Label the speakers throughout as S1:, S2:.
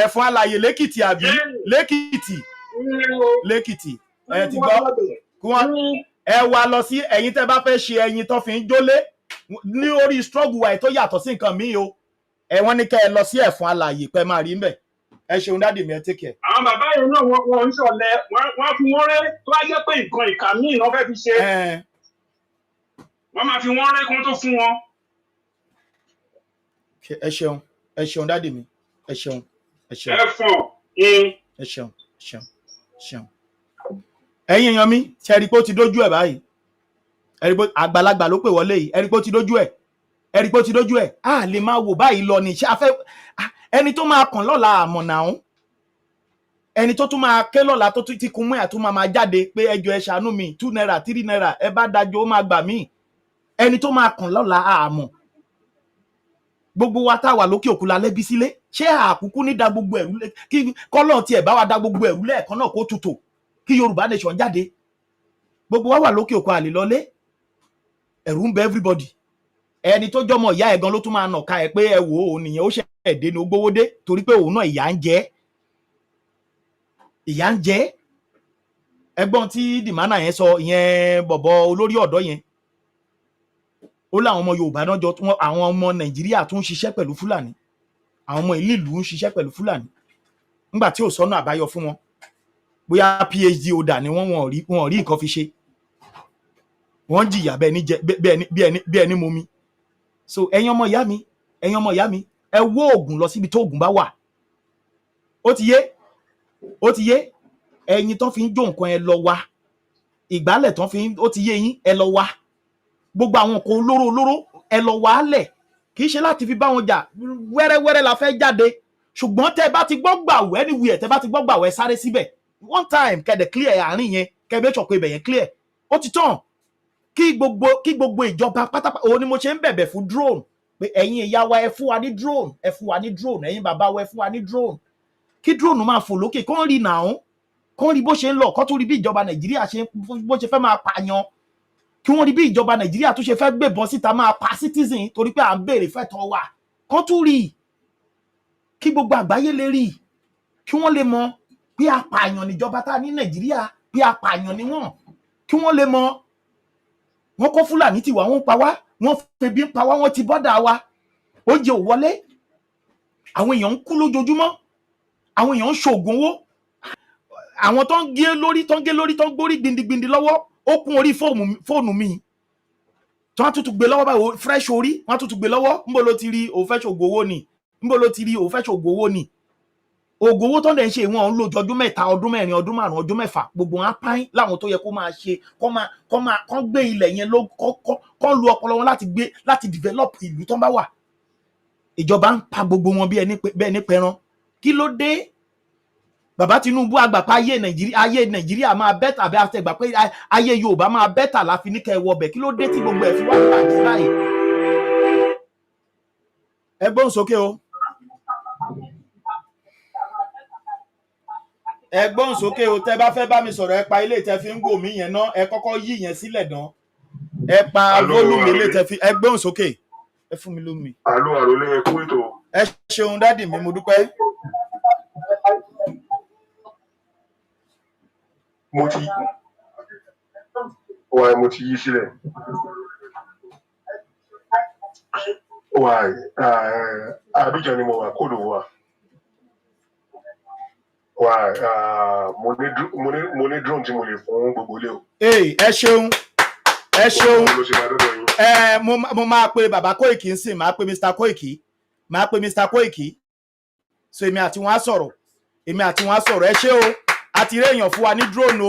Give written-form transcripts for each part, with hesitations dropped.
S1: ẹfun àlàyé lẹ́kìtì àbí lẹ́kìtì ẹ ti gbọ́ kí wọ́n ẹ wá lọ sí ẹ̀yin tẹ́ bá fẹ́ ṣe ẹyin tó fi ń jólé ní orí struggle wa tó yàtọ̀ sí nǹkan míì o ẹ wọ́n ní kẹ́ ẹ lọ sí ẹfun àlàyé pẹ́ máa rí mbẹ̀ ẹ ṣeun dáàdì mi ẹ take care.
S2: àwọn bàbá yìí náà wọn ń ṣọ̀lẹ wọn fi wọn rẹ́ tó bá jẹ́ pé nǹkan ìkà míì náà fẹ́ fi ṣe wọn máa fi wọn rẹ́ kí wọn tó fún wọn.
S1: ẹ ṣeun dáàdì mi ẹ ṣeun.
S2: ẹ
S1: ṣeun. ẹ̀yin èèyàn mi ṣe rí pé ó ti dójú ẹ̀ báyìí ẹ rí pé àgbàlagbà ló pè wọlé yìí ẹ rí pé ó ti dójú ẹ̀ a lè máa wò báyìí lọ ní iṣẹ́ afẹ́ ẹni tó máa kàn lọ́la àmọ̀ náà ẹni tó tún máa ké lọ́la tó ti kun mú ẹ̀ tó máa jáde pé ẹjọ́ ẹ ṣàánú mi 2 naira 3 naira ẹ bá dájọ́ ó máa gbà mí ẹni tó máa kàn lọ́la àmọ̀ gbogbo wa tá wà lókè òkú la lẹ́bí sílé ṣé àkúkú ní da gbogbo ẹ̀rú kí kọ́lọ̀ tiẹ̀ bá wa da gbogbo ẹ̀rú lẹ́ẹ̀kan náà kó tutù kí Yorùbá nation jáde gbogbo wa wà lókè òkú àlè lọlé ẹ̀rù ń bẹ everybody ẹni tó jọmọ ìyá ẹ̀ gan ló tún máa nà ká ẹ pé ẹ wò ó nìyẹn ó ṣẹ̀dé ní ó gbówó dé torí pé òun náà ìyà ń jẹ ẹgbọ́n tí dìmánà yẹn sọ ìyẹn bọ̀bọ̀ olórí ọ̀dọ́ yẹn ó láwọn ọmọ Yorùbá náà jọ àwọn ọmọ Nàìjíríà tún ń ṣiṣẹ́ pẹ̀lú Fúlàní àwọn ọmọ ìlú ń ṣiṣẹ́ pẹ̀lú Fúlàní nígbà tí ò sọ́nà àbáyọ fún wọn bóyá PhD holder ni wọ́n rí nǹkan fi ṣe wọ́n jìyà bí ẹni momi so ẹ̀yin ọmọ ìyá mi ẹ wó oògùn lọ síbi tó oògùn bá wà ó ti yé ẹ̀yin tó fi ń jó nǹkan ẹ lọ wá ìgbálẹ̀ tó fi ń ó ti yé yín ẹ lọ wá gbogbo àwọn nǹkan olóró ẹ lọ wá lẹ̀ kì í ṣe láti fi bá wọn jà wẹ́rẹ́wẹ́rẹ́ la fẹ́ jáde ṣùgbọ́n tẹ́ bá ti gbọ́ gbàwó anywhere tẹ́ bá ti gbọ́ gbàwó ẹ sáré síbẹ̀ one time kẹ́dẹ̀ clear àárín yẹn kẹ́bẹ́ ṣọ̀kọ́ ibẹ̀ yẹn clear ó ti tán kí gbogbo ìjọba pátápátá òun ni mo ṣe ń bẹ̀bẹ̀ fún drone pé ẹ̀yin ìyá wa ẹ fún wa ní drone ẹ̀yin bàbá wa ẹ fún wa ní drone kí drone máa fò lókè kán rí nàún kán rí bó ṣe ń lọ kán tún rí bí ìjọba Nàìjíríà bó ṣe fẹ́ máa pààyàn kí wọ́n rí bí ìjọba Nàìjíríà tó ṣe fẹ́ gbébọn síta máa pa citizen torí pé à ń béèrè fẹ́tọ̀ wa kán tún rí kí gbogbo àgbáyé lè rí kí wọ́n lè mọ bí apààyàn níjọba tá ní Nàìjíríà bí apààyàn ni wọ́n kí wọ́n lè mọ wọ́n kó Fúlàní tiwa wọ́n pa wá wọ́n febi pa wá wọ́n ti bọ́dà wa oúnjẹ ò wọlé àwọn èèyàn ń kú lójoojúmọ́ àwọn èèyàn ń ṣoògùn owó àwọn tó ń gé lórí tó ń gbórí gbindigbindi lọ́wọ́ ó kún orí fóònù mi tí wọ́n tún gbé lọ́wọ́ báyìí fresh orí wọ́n tún gbé lọ́wọ́ níbo ló ti rí òfẹ́ ṣògùn owó ni níbo ló ti rí òfẹ́ ṣògùn owó ni ògùn owó tó ń dẹ̀ ń ṣe ìwọ̀n ń lò ọdún 3 ọdún 4 ọdún 5 ọdún 6 gbogbo wọn apáyín láwọn tó yẹ kó máa ṣe kán gbé ilẹ̀ yẹn ló kán lu ọpọlọ wọn láti develop ìlú tó ń bá wà ìjọba ń pa gbogbo wọn bí ẹni pẹran kí ló dé bàbá Tinubu àgbàpá ayé Nàìjíríà máa bẹ́tà àbẹ́ àtẹ̀gbà pé ayé Yorùbá máa bẹ́tà láfi ní kẹwọ́ bẹ̀ kí ló dé tí gbogbo ẹ̀ fi wá bàjẹ́ báyìí ẹ gbóhùn sókè o. ẹ gbóhùn sókè o tẹ́ bá fẹ́ bá mi sọ̀rọ̀ ẹ pa ilé tẹ́ fi ń gò mí yẹn náà ẹ kọ́kọ́ yí yẹn sílẹ̀ dán ẹ pa volume ilé tẹ́ fi ẹ gbóhùn sókè ẹ fún mi lómi.
S2: àlọ lè kú ètò.
S1: ẹ ṣeun dádì mi mo dúpẹ́.
S2: mo ti yí sílẹ̀. Abidjan ni mo wà kóòdù wa. mo ní drone tí mo lè fún gbogbo ilé o.
S1: ẹ ṣeun mo máa pe bàbá Koiki nsìn máa pe Mr. Koiki so èmi àti wọn á sọ̀rọ̀ ẹ ṣé o àti rí èèyàn fún wa ní drone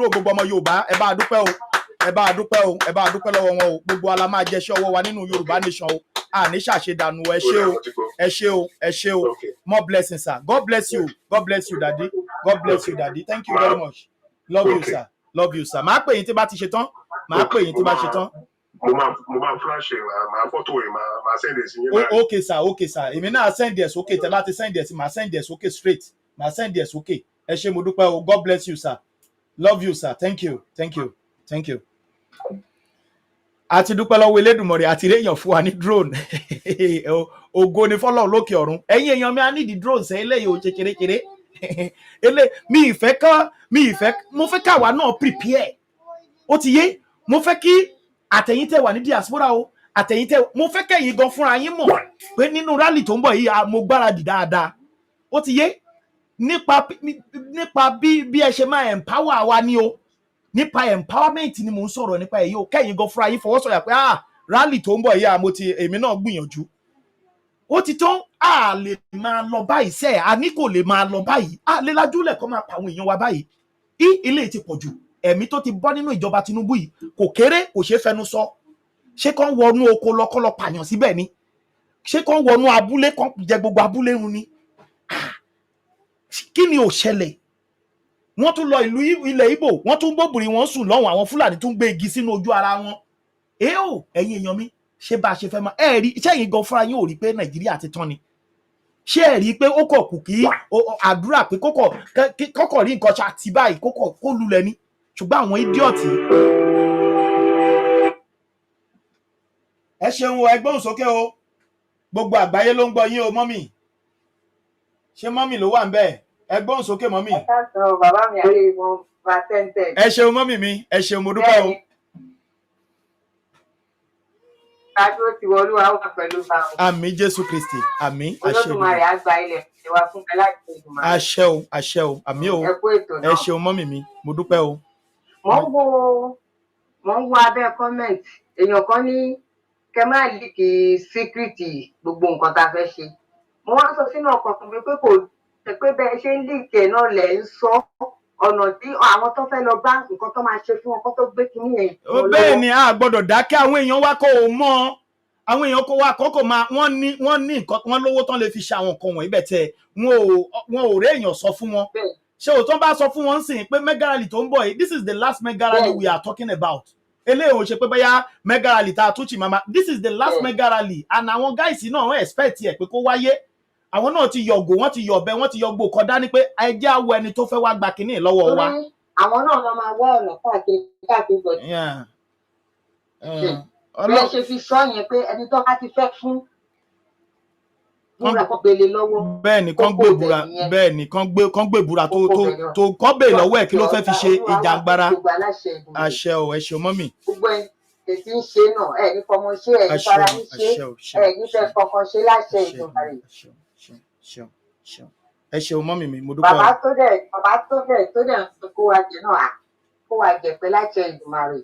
S1: o gbogbo ọmọ Yorùbá ẹ bá a dúpẹ́ lọ́wọ́ wọn o gbogbo ala máa jẹṣẹ́ ọwọ́ wa nínú Yorùbá nation o àní ṣàṣedànù ẹ ṣé o more blessings sir. God bless you daddy. Thank you very much. Love you sir. Máa pè yín tí bá ti ṣe tán.
S2: mo máa flash máa photo máa send ẹ sí yín.
S1: Okay sir èmi náà send ẹ sókè tẹ́ bá ti send ẹ sí máa send ẹ sókè straight máa send ẹ sókè ẹ ṣé mo dúpẹ́ o. God bless you sir. Love you sir. Thank you. àti dúpẹ́ lọ́wọ́ Elédùmarè àti réèyàn fún wa ní drone ògo ni fọ́lọ́run lókè ọ̀run. Ẹ̀yin èèyàn mi, a ní di drones eléyìí ò ṣe kérékéré. Mi ìfẹ́ mo fẹ́ káwa náà prepare. Ó ti yé, mo fẹ́ kí àtẹ̀yin tẹ́ wà ní diaspora o, àtẹ̀yin tẹ́, mo fẹ́ kẹ́yin gan fúnra yín mọ̀ pé nínú rally tó ń bọ̀ yìí mo gbáradì dáadáa. Ó ti yé, nípa bí ẹ ṣe máa empower wa ni o, nípa empowerment ni mò ń sọ̀rọ̀ nípa èyí o. Kẹ́yin gan fúnra yín fọwọ́sọ̀yà pé rally tó ń bọ̀ yìí èmi náà gbìyànjú. Ó ti tán, a lè máa lọ báyìí sẹ́, a ní kò lè máa lọ báyìí, a lè lajúlẹ̀ kó máa pa àwọn èèyàn wa báyìí. Ilé ti pọ̀ jù, ẹ̀mí tó ti bọ́ nínú ìjọba Tinubu yìí kò kéré, kò ṣeé fẹnu sọ. Ṣé kán wọnú oko lọ kọ́ lọ pààyàn síbẹ̀ ni? Ṣé kán wọnú abúlé kán jẹ gbogbo abúlé run ni? Kí ni ò ṣẹlẹ̀? Wọ́n tún lọ ilẹ̀ Ìgbò, wọ́n tún gbóbìnrin wọn sùn lọ́hùn, àwọn Fúlàní tún gbé igi sínú ojú ara wọn. Ẹ̀yin èèyàn mi, ṣé bá a ṣe fẹ́ máa rí iṣẹ́ yìí gan fúnra yín ò rí pé Nàìjíríà ti tán ni? Ṣé ẹ rí pé ó kọ̀ kù kí àdúrà pé kọ́kọ̀ rí nǹkan ṣàtì báyìí kó lulẹ̀ ni? Ṣùgbọ́n àwọn ídíọ̀tì. Ẹ ṣeun o, ẹ gbóhùn sókè o, gbogbo àgbáyé ló ń gbọ́ yín o mọ́mì. Ṣé mọ́mì ló wà ń bẹ̀? Ẹ gbóhùn sókè mọ́mì.
S3: Ẹ káàsán bàbá mi àlè ìwọ̀n bá tẹ́ntẹ́.
S1: Ẹ ṣeun mọ́mì mi, ẹ ṣeun mo dúpẹ́ o.
S3: Kájú ti wọlú wa wà pẹ̀lú bá wọn.
S1: Àmín Jésù Kristi, àmín.
S3: Olódùmarè á gba ilẹ̀ ìwà fún ẹ láti Olódùmarè.
S1: Àṣẹ o, àṣẹ o, àmín o.
S3: Ẹ kú ètò náà.
S1: Ẹ ṣeun mọ́mì mi, mo dúpẹ́ o.
S3: Mo ń wo abẹ́ comment, èèyàn kan ní kẹ má líkì síkírìtì gbogbo nǹkan tá a fẹ́ ṣe. Mo wá sọ sínú ọkàn kan pé kò ṣe pé bẹ́ẹ̀ ṣe ń líkì ẹ̀ náà lẹ̀ ń sọ ọ̀nà tí àwọn tó fẹ́ lọ bá nǹkan tó máa ṣe fún ọkọ tó gbé kínní yẹn.
S1: Bẹ́ẹ̀ ni a gbọ́dọ̀ dákẹ́, àwọn èèyàn wa kò mọ̀, àwọn èèyàn kò wá kọ́kọ́ máa wọ́n ní nǹkan, wọ́n lówó tán lè fi ṣe àwọn nǹkan wọ̀nyí bẹ̀ tẹ̀ wọn ò rí èèyàn sọ fún wọn. Ṣé òótọ́ bá sọ fún wọn sìn pé mega rally tó ń bọ̀ yìí, this is the last mega rally we are talking about. Eléyìí ò ṣe pé bóyá mega rally tá a tún ṣì máa, this is the last mega rally and àwọn guys náà wọ́n expect ẹ̀ pé kó wáyé. Àwọn náà ti yọ̀gò, wọ́n ti yọ̀bẹ, wọ́n ti yọgbò kọjá ní pé ẹ jẹ́ àwọ̀ ẹni tó fẹ́ wá gba kínní lọ́wọ́ wa.
S3: Àwọn náà lọ máa wá ọ̀nà káàkiri bọ̀. Bí ẹ ṣe fi sọ yẹn pé ẹni tó bá ti fẹ́ fún búra kó gbélé lọ́wọ́.
S1: Bẹ́ẹ̀ ni kán gbé búra, bẹ́ẹ̀ ni kán gbé búra tó kán gbé lọ́wọ́ ẹ̀ kí ló fẹ́ fi ṣe ìjàngbara. Àṣẹ o, ẹ ṣeun mọ́mì.
S3: Gbogbo ẹ̀ tí ń ṣe náà ẹ̀ ní fọmọ ṣe ẹ̀ ní fara ní ṣe ẹ̀ ní fẹ́ fọkàn ṣe láṣẹ Ìdùmarè.
S1: Ẹ ṣeun mọ́mì mi, mo dúpẹ́.
S3: Bàbá tó dẹ̀ ń kó wa jẹ náà kó wa jẹ pé láṣẹ Ìdùmarè.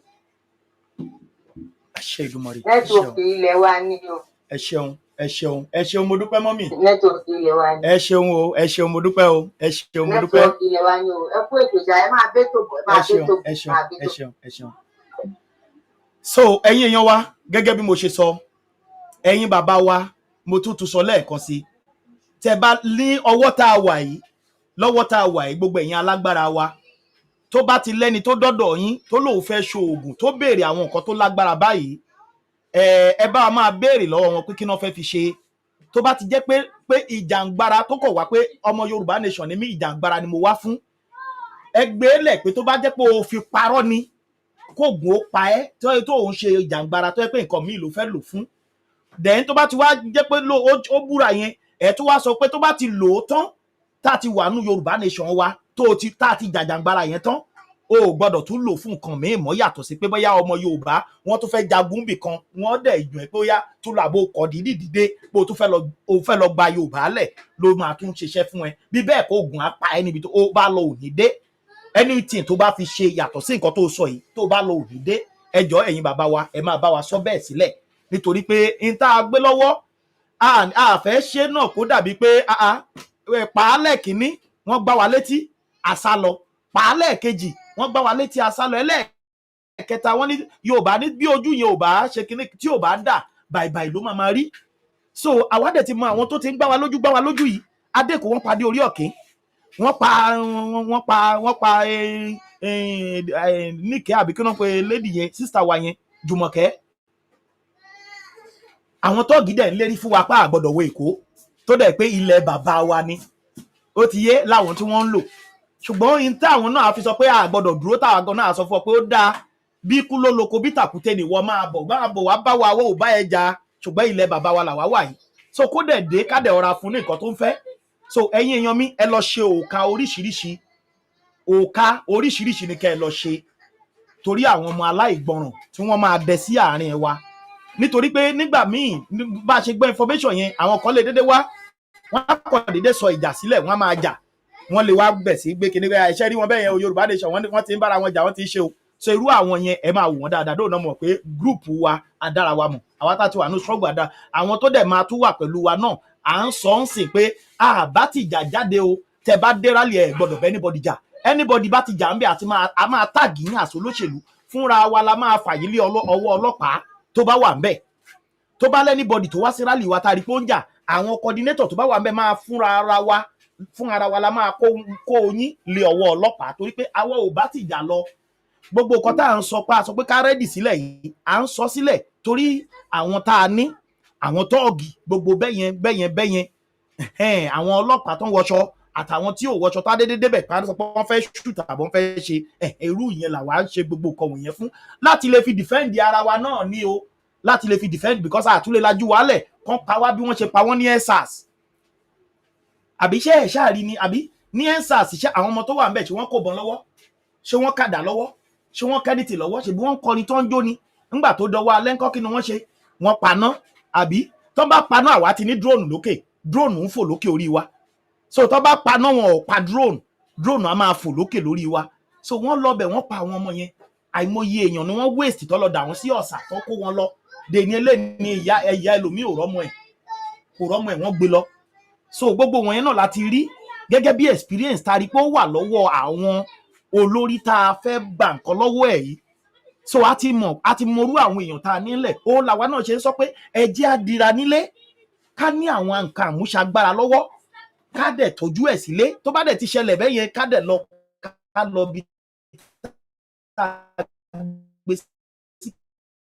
S1: Àṣẹ Ìdùmarè.
S3: Nẹ́tíwọ̀kì ilẹ̀ wa ní o.
S1: Ẹ ṣeun mo dúpẹ́ mọ́mì.
S3: Nẹ́tíwọ̀kì ilẹ̀ wa ní.
S1: Ẹ ṣeun o, ẹ ṣeun mo dúpẹ́ o, ẹ ṣeun mo dúpẹ́.
S3: Nẹ́tíwọ̀kì ilẹ̀ wa ní o, ẹ kú ètò ìjà ẹ máa bẹ́ tó bọ̀, ẹ máa bẹ́ tó bọ̀.
S1: Ẹ ṣeun. So ẹ̀yin èèyàn wa, gẹ́gẹ́ bí mo ṣe sọ, ẹ̀yin bàbá wa, mo tún sọ lẹ́ẹ̀kan sí, tẹ́ bá ní ọwọ́ tá a wà yìí, lọ́wọ́ tá a wà yìí, gbogbo ẹ̀yin alágbára wa, tó bá ti lẹ́ni tó dọ́dọ̀ yín tó lóun fẹ́ ṣoògùn tó béèrè àwọn nǹkan tó lágbára báyìí, ẹ bá wa máa béèrè lọ́wọ́ wọn pé kí wọ́n fẹ́ fi ṣe. Tó bá ti jẹ́ pé ìjàngbara tó kọ̀ wá pé ọmọ Yorùbá nation ni mí, ìjàngbara ni mo wá fún, ẹ gbé lẹ̀ pé tó bá jẹ́ pé o fi parọ́ ni kóògùn ó pa ẹ́ tó òun ṣe ìjàngbara tó yẹ pé nǹkan míì ló fẹ́ lò fún. Then tó bá ti wá jẹ́ pé ó búra yẹn, ẹ tó wá sọ pé tó bá ti lò ó tán tá ti wà nú Yorùbá nation wa tá ti jàjàngbara yẹn tán, o gbọ́dọ̀ tún lò fún nǹkan míì mọ́ yàtọ̀ sí pé bóyá ọmọ Yorùbá wọ́n tún fẹ́ jagun bì kan, wọ́n dẹ̀ ìjọ ẹ pé bóyá tún lọ àbò kọ dídì pé o tún fẹ́ lọ gba Yorùbá lẹ̀ ló máa tún ṣiṣẹ́ fún ẹ. Bí bẹ́ẹ̀ kó oògùn á pa ẹ níbi tó bá lọ òní dé. Anything tó bá fi ṣe yàtọ̀ sí nǹkan tó sọ yìí tó bá lọ òní dé, ẹ jọ̀ọ́ ẹ̀yin bàbá wa ẹ máa bá wa sọ bẹ́ẹ̀ sílẹ̀, nítorí pé n tá a gbé lọ́wọ́ a fẹ́ ṣe náà kó dàbí pé pàálẹ̀ kìíní wọ́n gbá wa létí àsá lọ, pàálẹ̀ kejì wọ́n gbá wa létí àsá lọ, ẹlẹ́ẹ̀kẹta wọ́n ní Yorùbá ní bí ojú yẹn ò bá ṣe kíní tí ò bá dà bàìbàì ló máa rí. So àwa dẹ̀ ti mọ àwọn tó ti ń gbá wa lójú yìí. Adéko wọ́n padé orí ọ̀kín, wọ́n pa Níkẹ́ àbí kí wọ́n pe lady yẹn sister wa yẹn Jùmọ̀kẹ́. Àwọn tọ́ọ̀gì dẹ̀ ń lérí fún wa pé àgbọ̀dọ̀ wo Èkó tó dẹ̀ pé ilẹ̀ bàbá wa ni, ó ti yé láwọn tí wọ́n ń lò. Ṣùgbọ́n in táwọn náà fi sọ pé àgbọ̀dọ̀ dúró, táwọn gan náà sọ fún ọ pé ó dáa bí kú ló loko bí tàkúté ni wọ́n máa bọ̀ wá bá wa ò bá ẹja, ṣùgbọ́n ilẹ̀ bàbá wa làwa wà yìí. so kó dẹ̀ dé ká dẹ̀ ọ̀ra fún ní nǹkan tó ń fẹ́. So ẹ̀yin èèyàn mi ẹ lọ ṣe òòka oríṣiríṣi ni kẹ́ ẹ lọ ṣe torí àwọn ọmọ aláìgbọràn tí wọ́n máa dẹ sí àárín wa nítorí pé nígbà míì bá a ṣe gbọ́ information yẹn àwọn kan lè dédé wá wọ́n á kọ́ dédé sọ ìjà sílẹ̀ wọ́n á máa jà wọ́n lè wá bẹ̀ sí gbé kíní bẹ́ẹ̀ iṣẹ́ rí wọn bẹ́ẹ̀ yẹn o Yorùbá nation wọ́n ti ń bára wọn jà wọ́n ti ń ṣe o so irú àwọn yẹn ẹ máa wò wọ́n dáadáa dóò náà mọ̀ pé gúrùpù wa adára wa mọ̀ àwa tá ti wà ní struggle àdá àwọn tó dẹ̀ máa tún wà pẹ̀lú wa náà à ń sọ ń sìn pé àbá ti jà jáde o tẹ bá dé rálì ẹ gbọ́dọ̀ bẹ anybody jà anybody bá ti jà ń bẹ àti a máa tàgì ní àṣọ olóṣèlú fúnra wa la máa fàyè lé ọwọ́ ọlọ́pàá tó bá wà ń bẹ tó bá lẹ́nibọ̀dì tó wá sí rálì wa tá a rí pé ó ń jà àwọn coordinator tó bá wà ń bẹ máa fún ara wa la máa kó yín lé ọwọ́ ọlọ́pàá torí pé àwa ò bá ti jà lọ gbogbo nǹkan tá à ń sọ pé ká rẹ́dì sílẹ̀ yìí à ń sọ sílẹ̀ torí àwọn tá a ní àwọn tọ́ọ̀gì gbogbo bẹ́yẹn àwọn ọlọ́pàá tó ń wọṣọ àtàwọn tí ò wọṣọ tá dédé débẹ̀ pàdé sọ pé wọ́n fẹ́ ṣùtà àbọ̀ wọ́n fẹ́ ṣe irú ìyẹn làwa ń ṣe gbogbo nǹkan wọ̀nyẹn fún láti lè fi defend ara wa náà ní o láti lè fi defend because àtúlẹ̀ lajú wálẹ̀ kán pa wá bí wọ́n ṣe pa wọ́n ní EndSARS àbí iṣẹ́ ẹ̀ ṣáàrí ni àbí ní EndSARS iṣẹ́ àwọn ọmọ tó wà ń bẹ̀ ṣé wọ́n kò bọ́n lọ́wọ́ ṣé wọ́n kàdà lọ́wọ́ ṣé wọ́n kẹ́dìtì lọ́wọ́ ṣe bí wọ́n kọrin tó ń jó ni nígbà tó dọwọ́ alẹ́ ńkọ́ kí ni wọ́n ṣe wọ́n paná àbí tó bá paná àwa ti ní drone lókè drone ń fò lókè orí wa so tó bá paná wọn ò pa drone á máa fò lókè lórí wa so wọ́n lọ bẹ̀ wọ́n pa àwọn ọmọ yẹn àìmọye èèyàn ni wọ́n waste tó lọ dà wọ́n sí ọ̀sà tó kó wọn lọ dèní eléyìí ẹ̀yà ẹlòmíì ò rọ́mọ ẹ̀ wọ́n gbé lọ so gbogbo wọn yẹn náà láti rí gẹ́gẹ́ bí experience tá a rí pé ó wà lọ́wọ́ àwọn olórí tá a fẹ́ gbà nǹkan lọ́wọ́ ẹ̀ yìí so a ti mọrú àwọn èèyàn tá a nílẹ̀ ó làwa náà ṣe ń sọ pé ẹ jẹ́ á dira nílé ká ní àwọn nǹkan àmúṣagbára lọ́wọ́ ká dẹ̀ tọ́jú ẹ̀ sílé tó bá dẹ̀ ti ṣẹlẹ̀ bẹ́ẹ̀ yẹn ká dẹ̀ lọ bí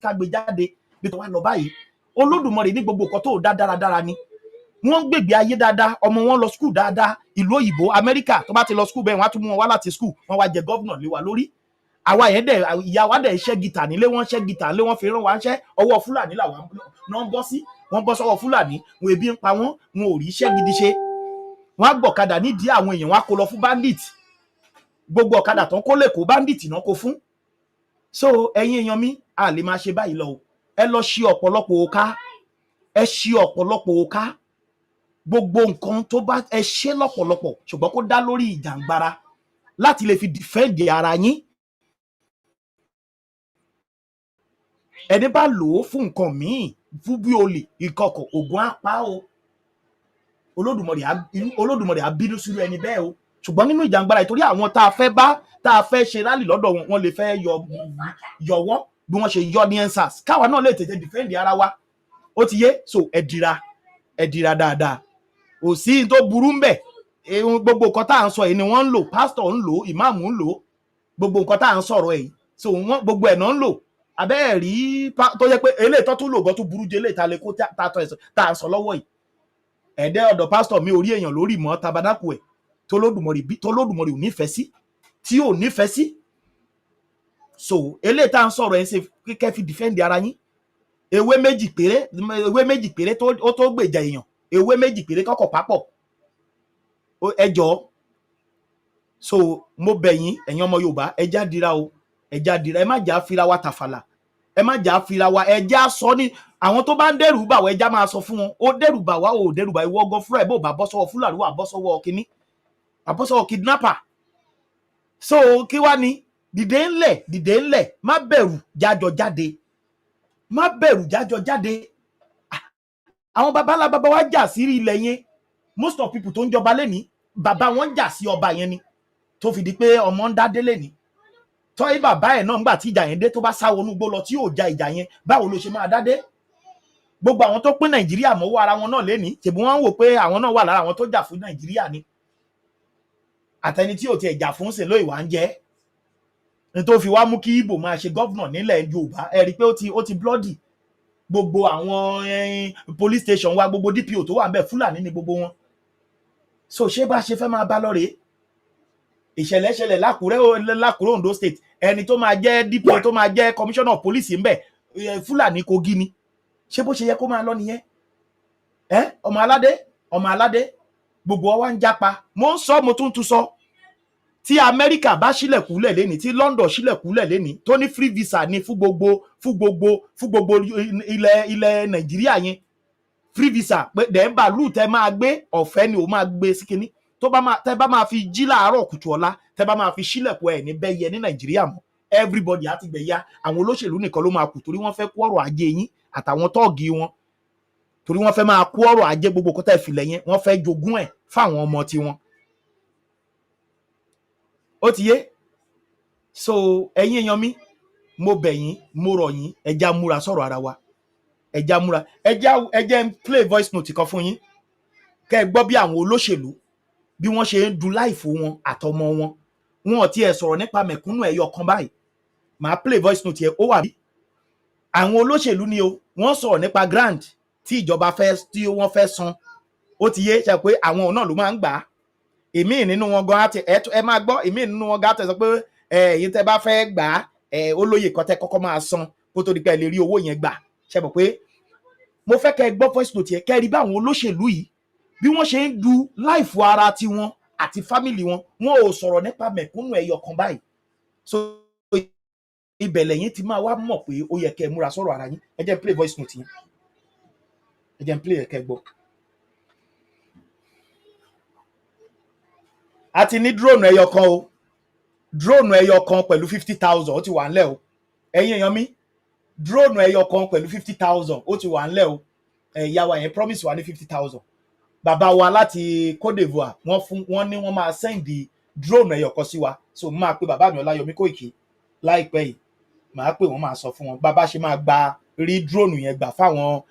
S1: ká gbé jáde bí tó wá lọ báyìí Olódùmarè ní gbogbo nǹkan tó dá dáradára ni wọ́n gbègbè ayé dáadáa ọmọ wọn lọ skul dáadáa ìlú òyìnbó Amẹ́ríkà tó bá ti lọ skul bẹ́ẹ̀ wọ́n á tún mú wọn wá láti skul wọ́n wá jẹ gọ́vnà lé wa lórí àwa yẹn dẹ̀ ìyá wa dẹ̀ ṣẹ́ gìtà nílé wọ́n ṣẹ́ gìtà nílé wọ́n fi rán wa ń ṣẹ́ ọwọ́ Fúlàní làwọn náà ń bọ́ sí wọ́n bọ́ sọ́wọ́ Fúlàní wọn ebi ń pa wọ́n wọn ò rí iṣẹ́ gidi ṣe wọ́n á gbọ̀kadà nídìí àwọn èèyàn wá kó lọ fún bandit gbogbo ọ̀kadà tán kó lè kó bandit náà kó fún so ẹ̀yin èèyàn mi a lè máa ṣe báyìí lọ ẹ lọ ṣí ọ̀pọ̀lọpọ̀ òka ẹ ṣí ọ̀pọ̀lọpọ̀ òka gbogbo nǹkan tó bá ẹ ṣe lọ́pọ̀lọpọ̀ ṣùgbọ́n kó dá lórí ìjàngbara láti lè fi defend ara yín ẹni bá lò ó fún nǹkan míì fún bí olè ìkọ̀kọ̀ ògùn apá o Olódùmarè á bínú sírú ẹni bẹ́ẹ̀ o ṣùgbọ́n nínú ìjàngbara ìtorí àwọn tá a fẹ́ ṣe rálì lọ́dọ̀ wọn lè fẹ́ yọwọ́ bí wọ́n ṣe yọ ní EndSARS káwa náà lè tètè defend ara wa ó ti yé so ẹ dira dáadáa ò sí tó burú ń bẹ̀ gbogbo nǹkan tá à ń sọ yìí ni wọ́n ń lò pásítọ̀ ń lò ìmáàmù ń lò gbogbo nǹkan tá à ń sọ̀rọ̀ yìí so wọ́n gbogbo ẹ̀ náà ń lò abẹ́ẹ̀ rí tó yẹ pé eléyìí tó tún lò gan tó burú jẹ́ eléyìí tá a lè kó tá à ń sọ lọ́wọ́ yìí ẹ̀dẹ́ ọ̀dọ̀ pásítọ̀ mi orí èèyàn lórí mọ́ tabanákù ẹ̀ tólódùmarè ò nífẹ̀ẹ́ sí tí ò nífẹ̀ẹ́ sí so eléyìí tá à ń sọ̀rọ̀ ẹ̀ ń ṣe kíkẹ́ fi defend ara yín ewé méjì péré ó tó gbèjà èèyàn ewé méjì péré kọ́kọ́ papọ̀ ẹjọ́ so mo bẹ̀ yín ẹ̀yin ọmọ Yorùbá ẹjá dira o ẹjá dira ẹ má jà fira wa tàfàlà ẹ má jà fira wa ẹjá sọ ní àwọn tó bá ń dẹ́rù bà wá ẹjá máa sọ fún wọn ó dẹ́rù bà wá ó dẹ́rù bà ìwọ gan fúnra ẹ̀ bó bá bọ́ sọ́wọ́ Fúlàní wà bọ́ sọ́wọ́ kínní àbọ́ sọ́wọ́ kidnapper so kí wá ní dìde ńlẹ̀ má bẹ̀rù jájọ jáde àwọn bàbá wa jà sí ilẹ̀ yẹn most of people tó ń jọba lẹ́ni bàbá wọn jà sí ọba yẹn ni tó fi di pé ọmọ ń dá délé ni tọ́yí bàbá ẹ̀ náà ńgbà tí ìjà yẹn dé tó bá sá wọnú igbó lọ tí yóò ja ìjà yẹn báwo ló ṣe máa dá dé gbogbo àwọn tó pín Nàìjíríà mọ́wọ́ ara wọn náà lẹ́ni ṣèbí wọ́n ń wò pé àwọn náà wà lára àwọn tó jà fún Nàìjíríà ni àtẹni tí ò tiẹ̀ jà fún ṣe ló ìwà ń jẹ́ ní tó fi wá mú kí Ìgbò máa ṣe gọ́vnà nílẹ̀ Yorùbá ẹ rí i pé ó ti bloody gbogbo àwọn police station wa gbogbo DPO tó wà ń bẹ̀ Fúlàní ni gbogbo wọn so ṣé bá ṣe fẹ́ máa bá lọ rèé ìṣẹ̀lẹ̀ lákùrẹ́ Ondo State ẹni tó máa jẹ́ DPO tó máa jẹ́ commissioner of police ń bẹ̀ Fúlàní Kogi ni ṣé bó ṣe yẹ kó máa lọ nìyẹn ọmọ aládé gbogbo wa ń jápa. Mo ń sọ mo tún sọ tí Amẹ́ríkà bá ṣílẹ̀kùnlẹ̀ lẹ́ni, tí London ṣílẹ̀kùnlẹ̀ lẹ́ni tó ní free visa ni fún gbogbo ilẹ̀ Nàìjíríà yẹn, free visa pé dẹ̀ ń bàálù tẹ́ máa gbé ọ̀fẹ́ ni ó máa gbé sí kinní tẹ́ bá máa fi jí láàárọ̀ kùtù ọ̀la tẹ́ bá máa fi ṣílẹ̀kùn ẹ̀ ní bẹ́yẹ ní Nàìjíríà mọ́ everybody á ti gbẹ̀yà. Àwọn olóṣèlú nìkan ló máa kù torí wọ́n fẹ́ kó ọrọ̀ ajé yín àtàwọn tọ́ọ̀gì wọn, torí wọ́n fẹ́ máa kó ọrọ̀ ajé gbogbo kọ́tà ìfilẹ̀ yẹn wọ́n fẹ́ jogún ẹ̀ fáwọn ọmọ tiwọn. Ó ti yé. So ẹ̀yin èèyàn mi, mo bẹ̀ yín, mo rọ̀ yín, ẹja múra sọ̀rọ̀ ara wa, ẹja múra, ẹjẹ́ ń play voice note kan fún yín kẹ́ ẹ gbọ́ bí àwọn olóṣèlú bí wọ́n ṣe ń du láìfò wọn àtọmọ wọn. Wọn ò tiẹ̀ sọ̀rọ̀ nípa mẹ̀kúnnù ẹyọ kan báyìí. Màá play voice note yẹn, ó wà bí. Àwọn olóṣèlú ni o, wọ́n sọ̀rọ̀ nípa grant tí ìjọba tí wọ́n fẹ́ san. Ó ti yé ṣe pé àwọn náà ló máa ń gbà á. Èmi nínú wọn gan àti ẹ máa gbọ́, èmi nínú wọn gan àti sọ pé èyí tẹ́ bá fẹ́ gbà á olóyè kan tẹ́ kọ́kọ́ máa san kó tó di pé ẹ lè rí owó yẹn gbà. Ṣe mọ̀ pé mo fẹ́ kẹ́ ẹ gbọ́ voice note yẹn kẹ́ ẹ rí bá àwọn olóṣèlú yìí bí wọ́n ṣe ń du láìfò ara tiwọn àti fámìlì wọn. Wọn ò sọ̀rọ̀ nípa mẹ̀kúnnù ẹyọ kan báyìí. So ibẹ̀ lẹ́yìn tí máa wá mọ̀ pé ó yẹ kẹ́ ẹ múra sọ̀rọ̀ ara yín. Ẹ jẹ́ play voice note yẹn, ẹ jẹ́ play ẹ̀ kẹ́ ẹ gbọ́. A ti ní drone ẹyọ kan o, drone ẹyọ kan pẹ̀lú 50,000 ó ti wà ńlẹ̀ o. Ẹ̀yin èèyàn mi, drone ẹyọ kan pẹ̀lú 50,000 ó ti wà ńlẹ̀ o. Ìyá wa yẹn promise wa ní 50,000. Bàbá wa láti Côte d'Ivoire wọ́n ní wọ́n máa send drone ẹyọ kan sí wa. So mo máa pe bàbá mi Ọláyọmí Kóìkì láìpẹ́ yìí, màá pè wọ́n máa sọ fún wọn bàbá ṣe máa gba rí drone yẹn gbà fáwọn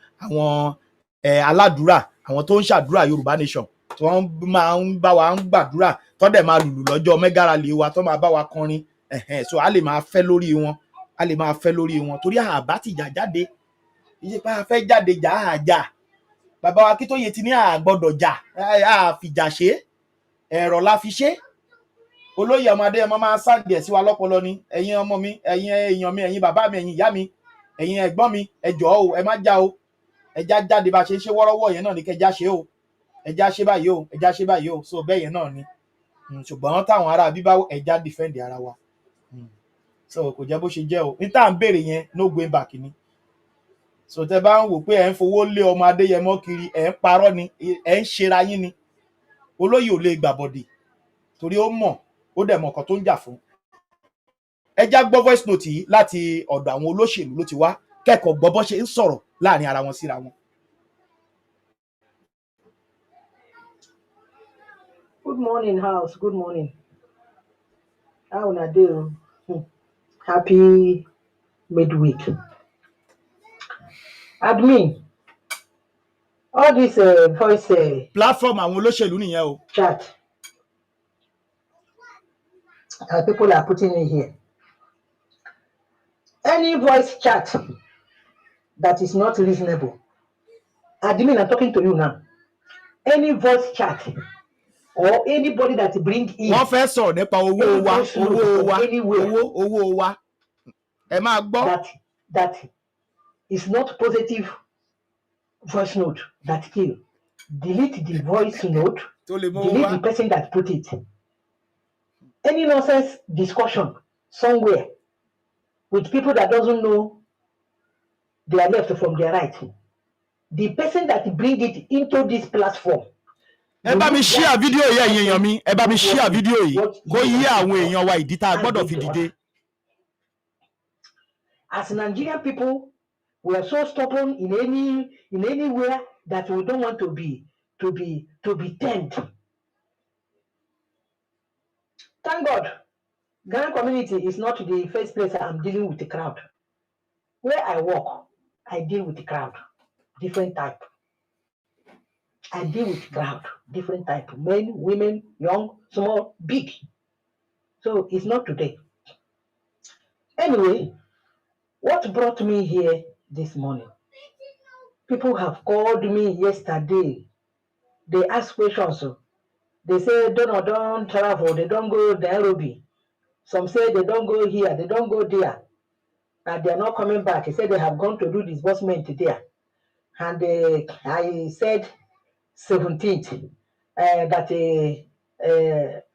S1: aládùúrà, àwọn tó ń ṣàdúrà Yorùbá nation tí wọ́n máa ń bá wa ń gbàdúrà tó dẹ̀ máa lùlù lọ́jọ́ mẹ́gàràlè wa tó máa bá wa kọrin. So a lè máa fẹ́ lórí wọn, torí àbá ti jà jáde iye pa fẹ́ jáde jà àjà. Bàbá wa Akíntóyè ti ní àgbọ́dọ̀ jà, àfìjà ṣe ẹ̀rọ la fi ṣe. Olóyè ọmọdé ọmọ máa sáàdì ẹ̀ sí wa lọ́pọlọ ni. Ẹ̀yin ọmọ mi, ẹ̀yin èèyàn mi, ẹ̀yin bàbá mi, ẹ̀yin ìyá mi, ẹ̀yin ẹ̀gbọ́n mi, ẹ jọ̀ọ́ o, ẹ má já o, ẹja jáde bá ṣe ń ṣe wọ́rọ́wọ́ yẹn náà ní kẹjá ṣe o, ẹja ṣe báyìí o, ẹja ṣe báyìí o. So bẹ́ẹ̀ yẹn náà ni. Ṣùgbọ́n táwọn ará bíbá ẹja defend ara wa. So kò jẹ́ bó ṣe jẹ́ o. Ní tá à ń béèrè yẹn no going back ni. So tẹ bá ń wò pé ẹ̀ ń fowó lé ọmọ Adéyẹmọ kiri, ẹ̀ ń parọ́ ni, ẹ̀ ń ṣera yín ni. Olóyè ò lè gbàbọ̀dè torí ó mọ̀, ó dẹ̀ mọ̀ nǹkan tó ń jà fún. Ẹja gbọ́ voice note yìí láti ọ̀dọ̀ àwọn olóṣèlú ló ti wá, kẹ́kọ̀ọ́ gbọ́ bó ṣe ń sọ̀rọ̀ láàrin ara wọn síra wọn.
S4: Good morning, house. Good morning. How una dey? Happy midweek. Admin, all this voice
S1: platform àwọn olóṣèlú nìyẹn o.
S4: chat people are putting in here. Any voice chat that is not reasonable. Admin, I'm talking to you now. Any voice chat or anybody that bring in.
S1: Wọ́n fẹ́ sọ̀rọ̀ nípa owó wa. Ẹ máa gbọ́.
S4: That is not positive voice note that kill. Delete the voice note. Delete the person that put it. Any nonsense discussion somewhere with people that doesn't know their left from their right. The person that bring it into this platform.
S1: Ẹ bá mi share video yìí ẹ̀yin èèyàn mi, ẹ bá mi share video yìí kó yí àwọn èèyàn wa ìdí tá a gbọ́dọ̀ fi dìde.
S4: As Nigerian people, we are so stubborn in anywhere that we don't want to be tamed. Thank God, Ghana community is not the first place I'm dealing with the crowd. Where I work, I deal with the crowd, different type. I deal with crowd, different type. Men, women, young, small, big. So it's not today. Anyway, what brought me here this morning? People have called me yesterday. They ask questions. They say, don't travel. They don't go Nairobi. Some say they don't go here. They don't go there. And they're not coming back. They say they have gone to do disbursement there. and I said 17th. That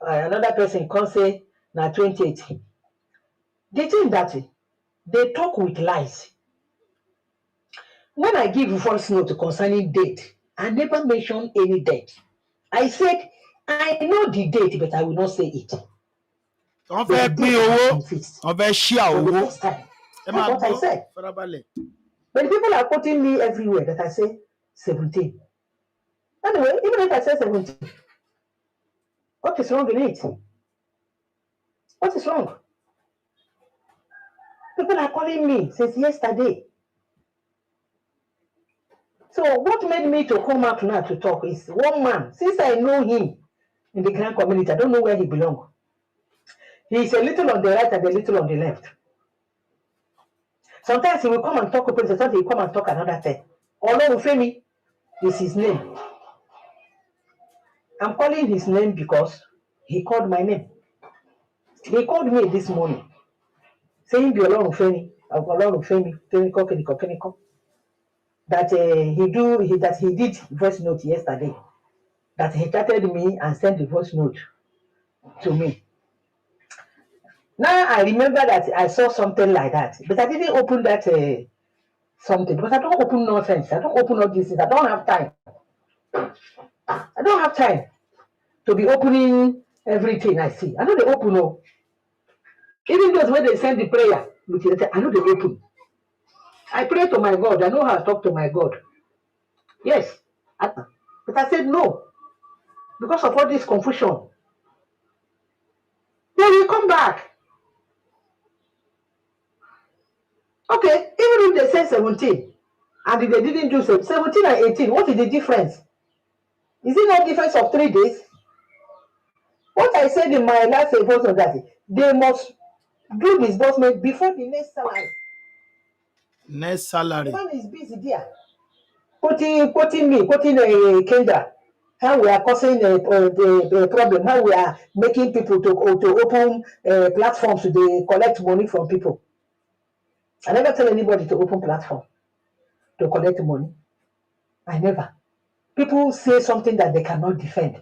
S4: another person can say na 28th. The thing that they talk with lies. When I give voice note concerning date, I never mention any date. I said I know the date, but I will not say it.
S1: wọ́n
S4: The
S1: fẹ́
S4: date
S1: pín
S4: has
S1: owó
S4: been fixed
S1: wọ́n fẹ́ ṣíà
S4: for the
S1: owó
S4: first time.
S1: ẹ
S4: That's
S1: máa
S4: what I
S1: gbọ́
S4: said.
S1: farabalẹ̀.
S4: But people are quoting me everywhere that I say 17. Anyway, even if I say 17, what is wrong in it? What is wrong? People are calling me since yesterday. So what made me to come out now to talk is one man, since I know him in the Grand community, I don't know where he belongs. He's a little on the right and a little on the left. Sometimes he will come and talk open, sometimes he will come and talk another thing. Olorunfemi is his name. I'm calling his name because he called my name. He called me this morning, saying be Olorunfemi, Keniko. That he did voice note yesterday. That he chatted me and sent the voice note to me. Now I remember that I saw something like that, but I didn't open that something because I don't open nonsense. I don't open all these things. I don't have time. I don't have time to be opening everything I see. I know they open all. Even those when they send the prayer, I know they open. I pray to my God. I know how to talk to my God. Yes. But I said no. Because of all this confusion. They will come back. Okay, even if they say 17 and if they didn't do 17 and 18, what is the difference? Is it not difference of 3 days? What I said in my last report on that, they must do disbursement before the next salary.
S1: Next salary.
S4: The man is busy there. Quoting Kendra, how we are causing the problem, how we are making people to open platforms to collect money from people. I never tell anybody to open platform to collect money. I never. People say something that they cannot defend.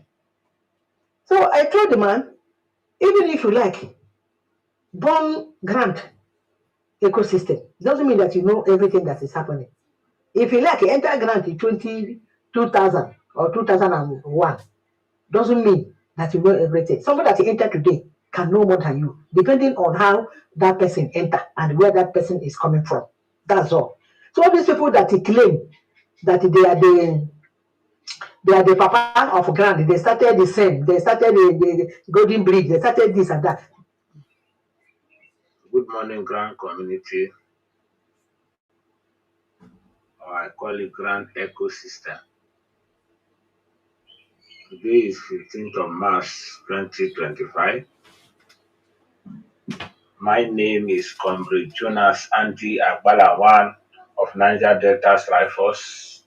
S4: So I told the man, even if you like, born grant ecosystem. Doesn't mean that you know everything that is happening. If you like, enter grant in 2000 or 2001. Doesn't mean that you know everything. Somebody that enter today can know more than you, depending on how that person enter and where that person is coming from. That's all. So all these people that claim that they are the papa of grant, they started the same, they started the golden bridge, they started this and that.
S5: Good morning, Grand community, or I call it Grand ecosystem. Today is 15th of March 2025. My name is Comrade Jonas Andy Agbalawan of Niger Delta Rifles.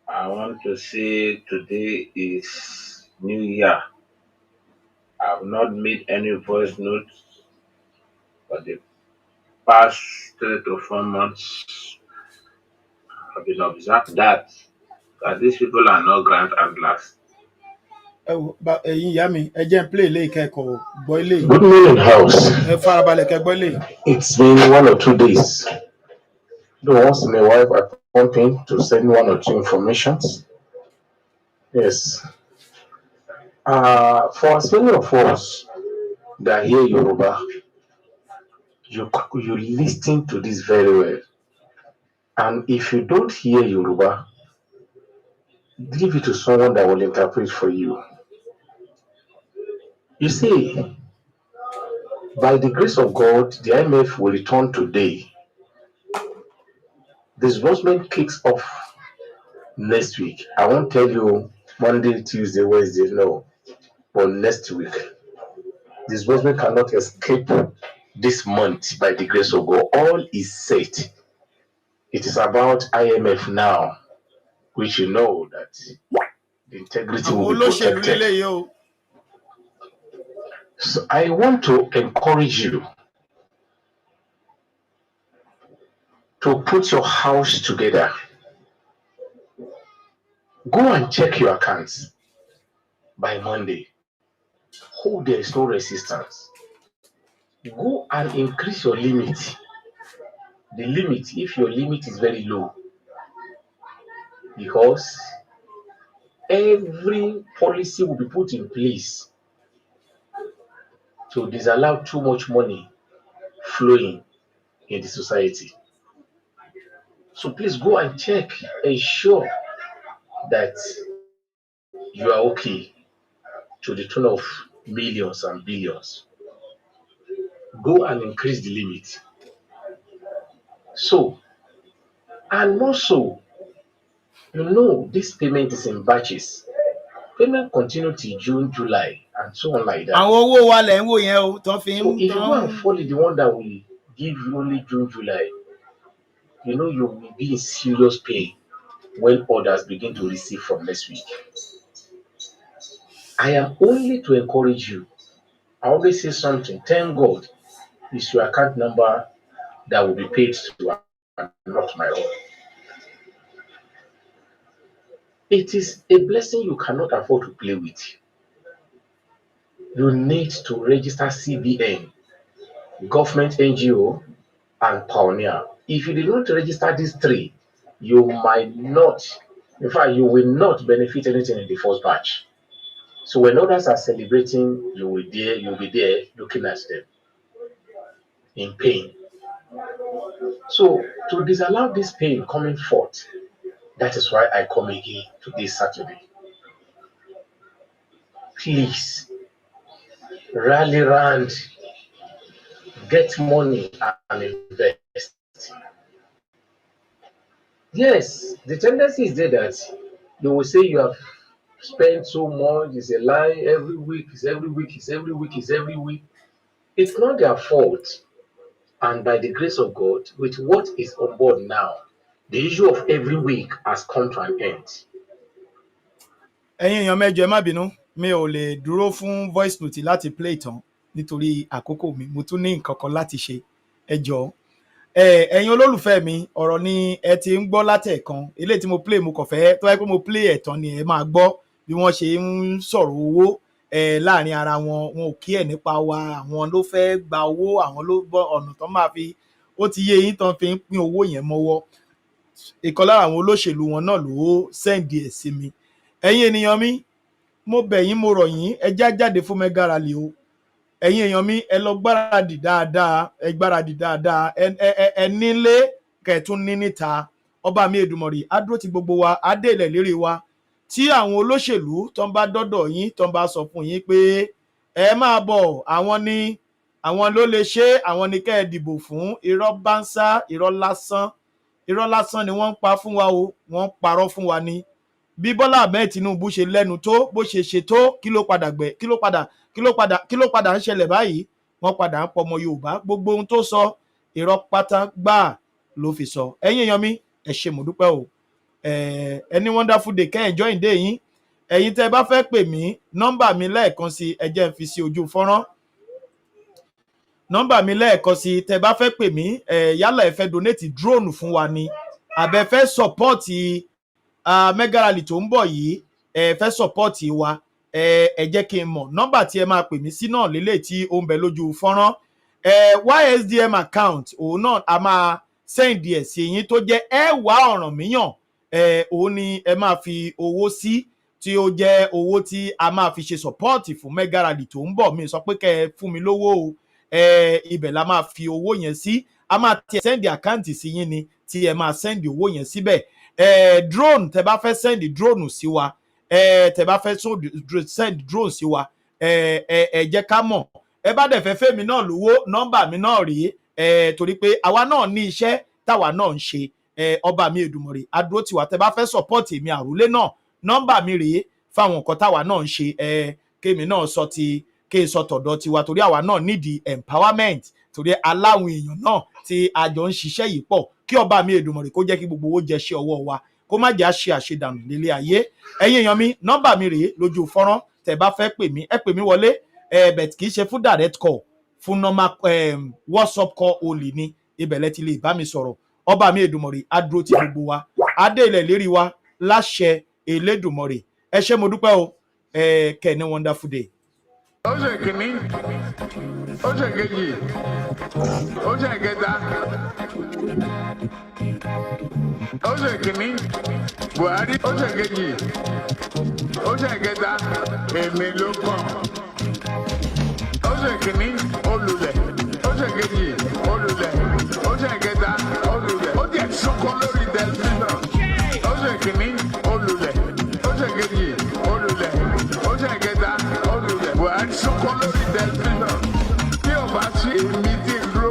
S5: I want to say today is New Year. I have not made any voice notes for the past 3 to 4 months. I've been observed that these people are not grant handlers.
S1: ẹ̀yin ìyá mi ẹ jẹ́ n play ilé ìkẹ́kọ̀ọ́ gbọ́ ilé.
S6: Good morning, house.
S1: ẹ farabalẹ̀ kẹ́ gbọ́ ilé.
S6: It's been 1 or 2 days. Though once in a while I pump in to send 1 or 2 informations. Yes. For as many of us that hear Yoruba, you listen to this very well. And if you don't hear Yoruba, give it to someone that will interpret for you. You see, by the grace of God, the IMF will return today. Disbursement kicks off next week. I won't tell you Monday, Tuesday, Wednesday, no. But next week. Disbursement cannot escape this month by the grace of God. All is set. It is about IMF now, which you know that the integrity will be protected. So I want to encourage you to put your house together. Go and check your accounts by Monday. Hope there is no resistance. Go and increase your limit. The limit, if your limit is very low, because every policy will be put in place to disallow too much money flowing in the society. So please go and check, ensure that you are okay to the tune of millions and billions. Go and increase the limit. So, and also, this payment is in batches. Payment continue till June, July, and so on like that.
S1: Àwọn owó wa lẹ̀ ń wò yẹn o, tó fi ń
S6: So if you go and follow the one that will give you only June, July, you will be in serious pain when others begin to receive from next week. I am only to encourage you. I always say something. Thank God it's your account number that will be paid to, and not my own. It is a blessing you cannot afford to play with. You need to register CBN, government NGO, and Pioneer. If you did not register these three, you might not, in fact, you will not benefit anything in the first batch. So when others are celebrating, you'll be there looking at them in pain. So to disallow this pain coming forth, that is why I come again to this Saturday. Please rally round, get money and invest. Yes, the tendency is there that you will say you have spent so much, it's a lie, every week. It's not their fault. And by the grace of God, with what is on board now, the issue of every week has come to an end.
S1: Ẹ̀yin èèyàn mẹ́jọ ẹ má bínú, mi ò lè dúró fún voice note láti play tán nítorí àkókò mi, mo tún ní nǹkan kan láti ṣe. Ẹ jọ̀ọ́. Ẹ̀yin olólùfẹ́ mi, ọ̀rọ̀ ni ẹ ti ń gbọ́ látẹ̀kan. Eléyìí tí mo play mo kàn fẹ́ tó wáyé pé mo play ẹ̀ tán ni ẹ máa gbọ́ bí wọ́n ṣe ń sọ̀rọ̀ owó láàrin ara wọn. Wọn ò kí ẹ̀ nípa wa, àwọn ló fẹ́ gba owó, àwọn ló gbọ́ ọ̀nà tán máa fi, ó ti yé yín tán fi ń pín owó yẹn mọ́wọ́. Ìkan lára àwọn olóṣèlú wọn náà ló send ẹ̀ sí mi. Ẹ̀yin ènìyàn mi, mo bẹ̀ yín, mo rọ̀ yín, ẹ jáde fún Mega Rally o. Ẹ̀yin èèyàn mi, ẹ lọ gbáradì dáadáa, ẹ nílé kẹ̀tún ní níta. Ọba mi Èdùmàrè á dúró ti gbogbo wa, á dé ilẹ̀ lérí wa. Tí àwọn olóṣèlú tó ń bá dọ́dọ̀ yín, tó ń bá sọ fún yín pé ẹ máa bọ̀, àwọn ló lè ṣe, àwọn ni kẹ́ ẹ dìbò fún, irọ́ bá ń sá, irọ́ lásán ni wọ́n ń pa fún wa o, wọ́n ń parọ́ fún wa ni. Bí Bọ́lá Ahmed Tinubu ṣe lẹ́nu tó, bó ṣe ṣe tó, kí ló padà ń ṣẹlẹ̀ báyìí? Wọ́n padà ń pọmọ Yorùbá. Gbogbo ohun tó sọ, irọ́ pátá gbáà ló fi sọ. Ẹ̀yin èèyàn mi, ẹ ṣé mo dúpẹ́ o. Any wonderful day, kẹ́ enjoy day yín. Ẹ̀yin tẹ́ bá fẹ́ pè mí, nọ́mbà mi lẹ́ẹ̀kan sí, ẹ jẹ́ n fi sí ojú fọ́nrán. Nọ́mbà mi lẹ́ẹ̀kan sí, tẹ́ bá fẹ́ pè mí, yálà ẹ fẹ́ donate drone fún wa ni, àbẹ́ fẹ́ support Mega Rally tó ń bọ̀ yìí, fẹ́ support wa, ẹ jẹ́ kí n mọ̀. Nọ́mbà tí ẹ máa pè mí sí náà lélẹ̀ tí ó ń bẹ lójú fọ́nrán. YSDM account òun náà a máa send ẹ̀ sí yín tó jẹ́ ẹ̀wá Ọ̀rànmíyàn. Òun ni ẹ máa fi owó sí, tí ó jẹ́ owó tí a máa fi ṣe support fún Mega Rally tó ń bọ̀. Mi sọ pé kẹ́ ẹ fún mi lówó o. Ibẹ̀ la máa fi owó yẹn sí. A máa ti send account sí yín ni tí ẹ máa send owó yẹn síbẹ̀. Drone, tẹ́ bá fẹ́ send drone sí wa, tẹ́ bá fẹ́ send drone sí wa, ẹ jẹ́ ká mọ̀. Ẹ bá dẹ̀ fẹ́ fẹ́ mi náà lówó, nọ́mbà mi náà rèé, torí pé àwa náà ní iṣẹ́ táwa náà ń ṣe. Ọba mi Èdùmàrè á dúró tiwa. Tẹ́ bá fẹ́ support èmi Àrólé náà, nọ́mbà mi rèé fáwọn nǹkan táwa náà ń ṣe. Kémi náà sọ kí n sọ tọ̀dọ̀ tiwa, torí àwa náà need empowerment, torí aláwọn èèyàn náà tí a jọ ń ṣiṣẹ́ yìí pọ̀. Kí ọba mi Èdùmàrè kó jẹ́ kí gbogbo owó jẹ́ ṣe ọwọ́ wa, kó má jẹ́ àṣe àṣedànù lélé ayé. Ẹ̀yin èèyàn mi, nọ́mbà mi rèé lójú fọ́nrán. Tẹ́ bá fẹ́ pè mí, ẹ pè mí wọlé. But kì í ṣe fún direct call, fún normal WhatsApp call only ni. Ibẹ̀ lẹ ti lè bá mi sọ̀rọ̀. ọba mi Èdùmàrè á dúró ti gbogbo wa adé ilẹ̀ lérí wa láṣẹ Elédùmarè ẹ ṣé mo dúpẹ́ o kẹ́ ní wonderful day.
S7: ó ṣe kìíní ó ṣe kejì ó ṣe kẹta ó ṣe kìíní Buhari ó ṣe kejì ó ṣe kẹta èmi ló kàn ó ṣe kìíní olùlẹ̀ ó ṣe kejì olùlẹ̀ ó ṣe kẹta olùlẹ̀ ó jẹ́ sọ́kọ́ lórí tẹlifíṣàn ó ṣe kìíní olùlẹ̀ ó ṣe kejì olùlẹ̀ ó ṣe kẹta olùlẹ̀ Buhari sọ́kọ́ lórí tẹlifíṣàn tí o bá ṣe èmi tí ń dúró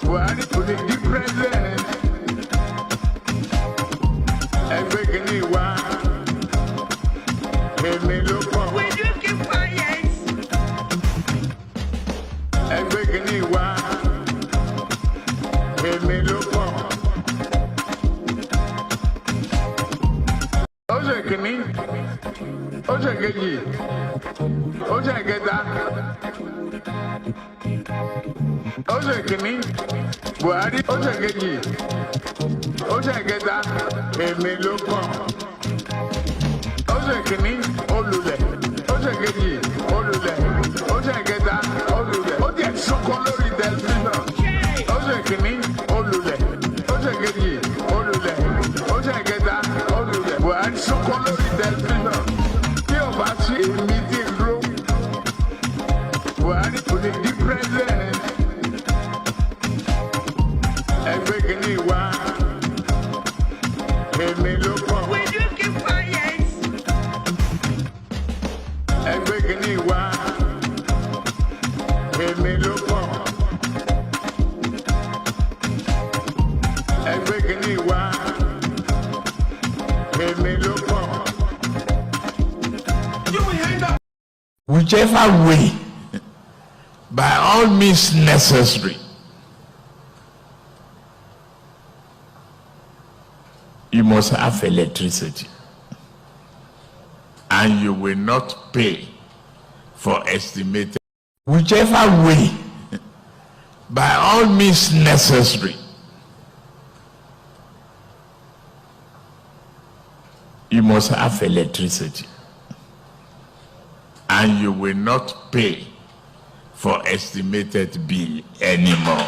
S7: Buhari kò ní di president ẹgbẹ́ kìíní wá èmi ló kàn. ẹgbẹ́ kìíní wá èmi ló kàn. ó ṣe kìíní ó ṣe kejì ó ṣe kẹta ó ṣe kìíní Buhari ó ṣe kejì ó ṣe kẹta èmi ló kàn. ó ṣe kìíní olùlẹ̀ ó ṣe kejì olùlẹ̀ ó ṣe kẹta olùlẹ̀ ó jẹ́ sọ́kọ́ lórí tẹlifíṣàn ó ṣe kìíní olùlẹ̀ ó ṣe kejì olùlẹ̀ ó ṣe kẹta olùlẹ̀ Buhari sọ́kọ́ lórí tẹlifíṣàn tí o bá ṣe èmi tí ń dúró Buhari kò ní di president ẹgbẹ́ kìíní wá èmi ló kàn. ẹgbẹ́ kìíní wá èmi ló kàn. ẹgbẹ́ kìíní wá èmi ló kàn.
S8: Whichever way, by all means necessary, you must have electricity, and you will not pay for estimated. Whichever way, by all means necessary, you must have electricity, and you will not pay for estimated bill anymore.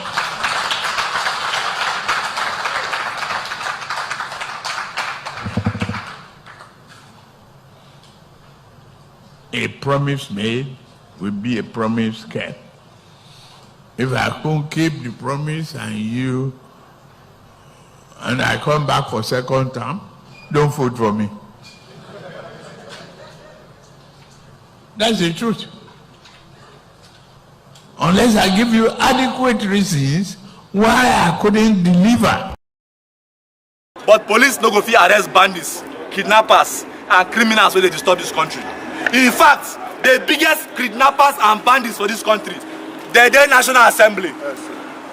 S8: A promise made will be a promise kept. If I can't keep the promise and I come back for second term, don't vote for me. That's the truth. Unless I give you adequate reasons why I couldn't deliver.
S9: But police no go fit arrest bandits, kidnappers, and criminals when they disturb this country. In fact, the biggest kidnappers and bandits for this country, they're the National Assembly,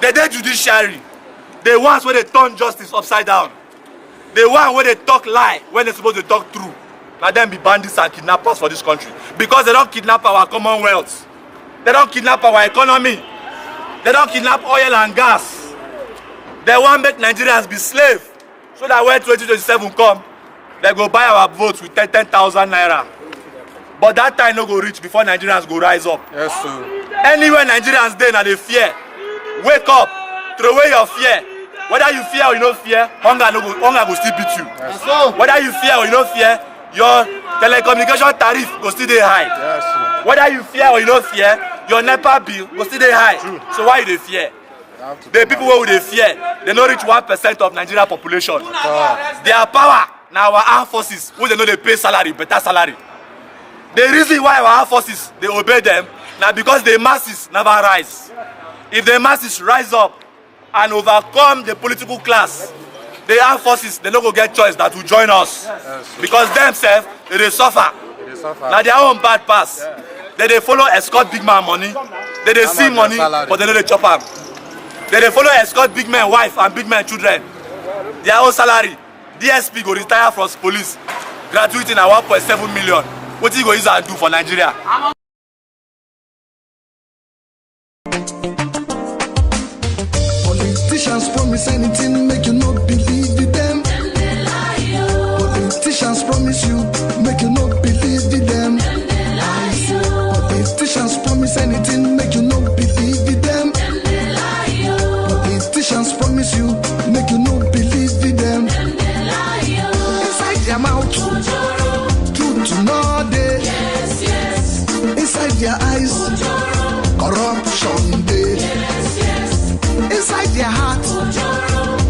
S9: they're the judiciary, the ones where they turn justice upside down, the one where they talk lie when they're supposed to talk true. Now them be bandits and kidnappers for this country because they don't kidnap our commonwealth, they don't kidnap our economy, they don't kidnap oil and gas. They want to make Nigerians be slaves so that when 2027 come, they go buy our votes with 10,000 naira. But that time no go reach before Nigerians go rise up.
S7: Yes, sir.
S9: Anywhere Nigerians dey na dey fear. Wake up, throw away your fear. Whether you fear or you no fear, hunger go still beat you.
S7: Yes,
S9: whether you fear or you no fear, your telecommunication tariff go still dey high.
S7: Yes, sir.
S9: Whether you fear or you no fear, your NEPA bill go still dey high.
S7: True.
S9: So why you dey fear? The people wey we dey fear, they no reach 1% of Nigeria population. Their power na our armed forces wey they no dey pay salary, better salary. The reason why our armed forces they obey them now because the masses never rise. If the masses rise up and overcome the political class, the armed forces they no go get choice that will join us. Yes. Because themselves they suffer. Now their own bad pass. Yeah. They follow escort big man money. They see money but they no dey chop am. They follow escort big man wife and big man children. Their own salary. DSP go retire from police. Gratuity na 1.7 million. What you go use and do for Nigeria?
S10: Politician Politicians promise anything, make you not believe in them. Politicians promise you, make you not believe in them. Politicians promise anything, make you not believe in them. Politicians promise you, make you not believe in them. Inside their mouth, truth to know day. Inside their eyes, corruption day. Inside their heart,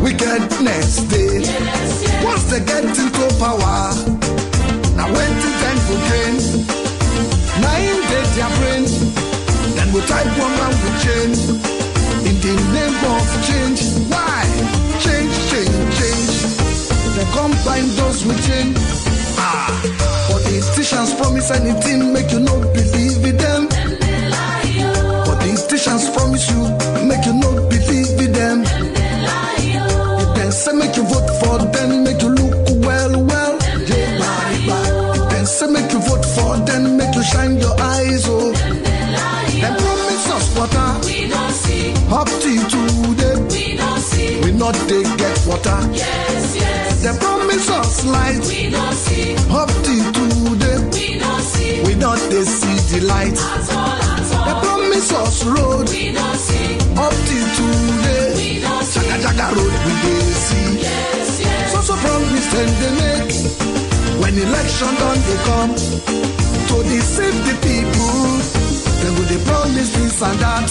S10: wickedness day. Once they get into power, now when to time for gain, now in their brain, then we type one man with change. In the name of change, why? Change, change, change. They combine those with change. Politicians promise anything, make you not believe in them. Politicians promise you, make you not believe in them. If they say make you vote for them, make you look well, well. If they say make you vote for them, make you shine your eyes, oh. They promise us water, we don't see. Up to today, we don't see. We not they get water. Yes, yes. They promise us light, we don't see. Up to today, we don't see. We not they see the light. At all. They promise us road, we don't see. Up to today, we don't see. Jaga road we they see. Yes, yes. So promise then they make. When election done they come to deceive the people. Then will they promise this and that?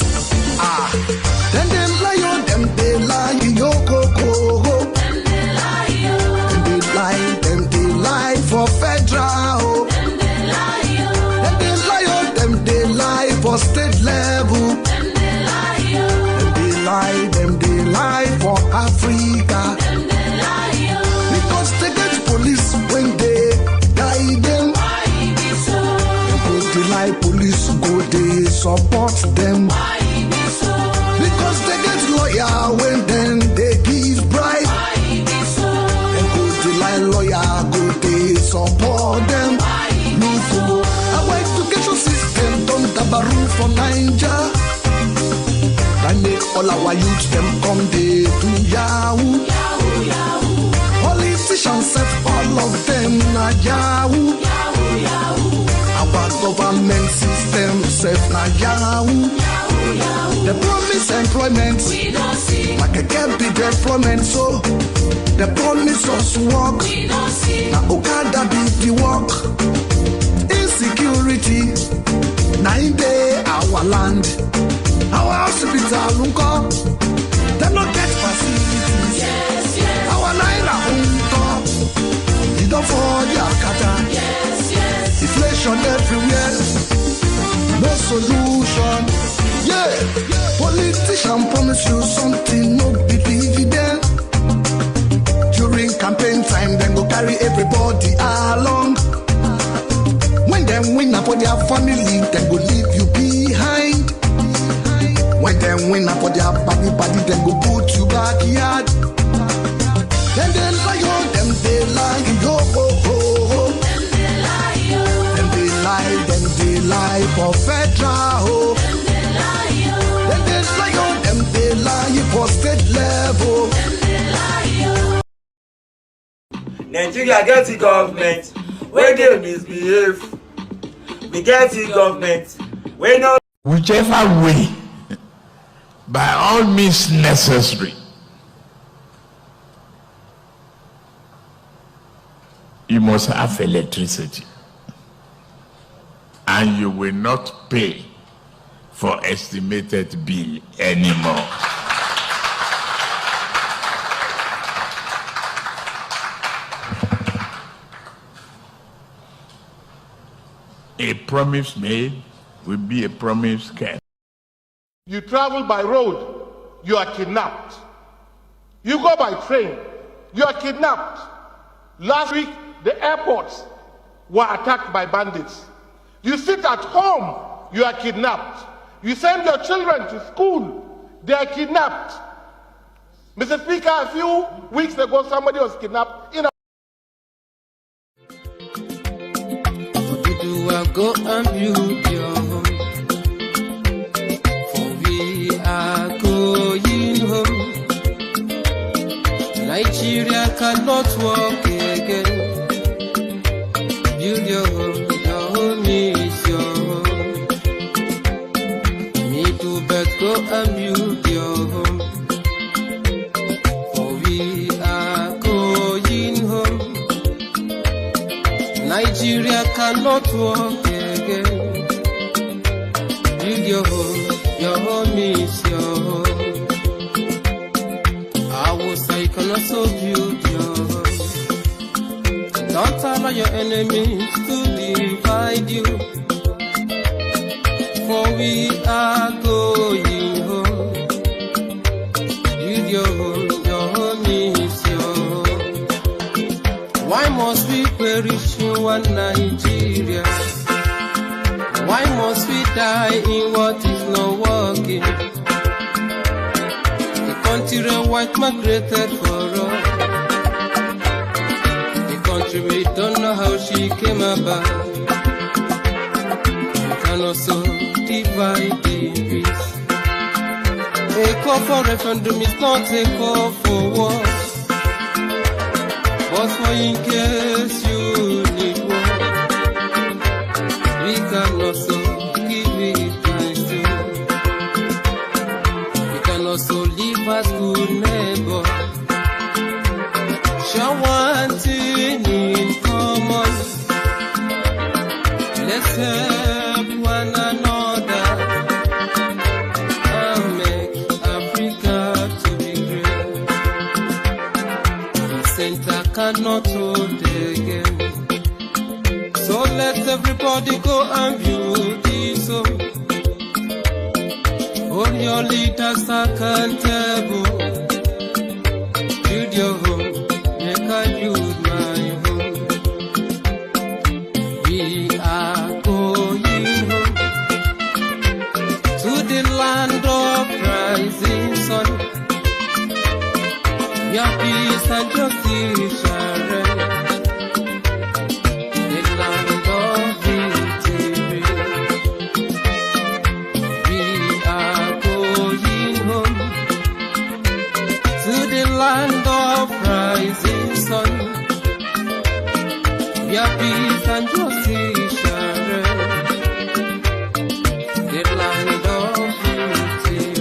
S10: Then they lie on them, they lie, yo, go, go, go. Then they lie, yo. Then they lie for federal. Then they lie, yo. Then they lie on them, they lie for state level. Then they lie, yo. Then they lie for Africa. Then they lie, yo. Because they get police when they guide them. They lie police go they support them. Why be so? Because they get lawyer when then they give bribe. Why be so? They go they lie lawyer go they support them. Why be so? Our education system don't dabaru for Niger. That make all our youth them come they do yahoo. Yahoo, yahoo. Politicians set all of them na yahoo. Yahoo, yahoo. Our government system safe na yahoo. They promise employment, we don't see. Like a can't be employment, so they promise us work, we don't see. Now Okada be the work. Insecurity, now in day our land, our hospital unko, they not get facilities. Yes, yes. Our naira unko, you don't fall Yakata. Yes, yes. Inflation everywhere, no solution. Yeah, politician promise you something, no believe in them. During campaign time, then go carry everybody along. When them win for their family, then go leave you behind. When them win for their body, then go put you backyard. Then they lie on them, they lie, yo, oh, oh, oh. Then they lie for federal. Then they lie on them, they lie for state level.
S9: Nigeria get the government where they misbehave. We get the government where no.
S8: Whichever way, by all means necessary, you must have electricity. And you will not pay for estimated bill anymore. A promise made will be a promise kept.
S11: You travel by road, you are kidnapped. You go by train, you are kidnapped. Last week, the airports were attacked by bandits. You sit at home, you are kidnapped. You send your children to school, they are kidnapped. Mr. Speaker, a few weeks ago, somebody was kidnapped in a
S12: go and build your home, for we are going home. Nigeria cannot walk again. Build your home is your home. Me too, but go and build your home. For we are going home. Nigeria cannot walk again. Build your home is your home. I can also build your home. Don't allow your enemies to divide you. For we are going home. Build your home is your home. Why must we perish in one Nigeria? Why must we die in what is not working? The white migrated for us. The country we don't know how she came about. We can also divide the peace. A call for referendum is not a call for war, but for in case you need war, we can also give it time to. We can also live as good neighbor. Share one thing in common. Let's help one another and make Africa to be great. The center cannot hold again. So let everybody go and view this home. Hold your leaders accountable. Build your home, make I build my home. We are going home to the land of rising sun. Your peace and justice shall reign. The land of victory. We are going home to the land of rising sun. Your peace and justice shall reign. The land of victory.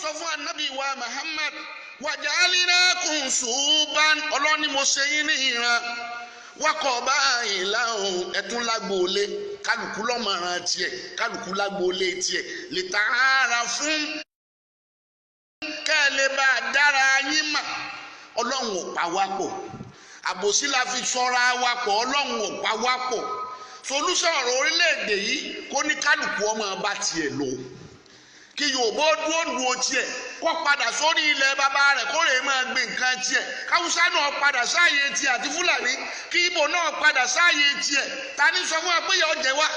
S13: Sọ fún Ànábì wa Muhammad wàjálínàkùn ṣùgbọ́n ọlọ́ni mo ṣe yín ní ìran wákọ̀ báyìí láhùn ẹ̀tún lágbóolé kálukú lọ́mọ̀ràn tiẹ̀ kálukú lágbóolé tiẹ̀ lè tààrà fún kẹ́lẹ́ bá dára yín mà ọlọ́run ò pa wá pọ̀ àbòsí la fi ṣọ́ra wá pọ̀ ọlọ́run ò pa wá pọ̀ solúṣọ̀ ọ̀rọ̀ orílẹ̀-èdè yìí kó ní kálukú ọmọ bá tiẹ̀ lò kí Yorùbá dúró tiẹ̀ kó padà sórí ilẹ̀ bàbá rẹ̀ kó lè máa gbé nǹkan tiẹ̀ káwùsá náà padà sáàyè tiẹ̀ àti Fúlàní kí Ìgbò náà padà sáàyè tiẹ̀ ta ni sọ fún wa pé yọ jẹ wá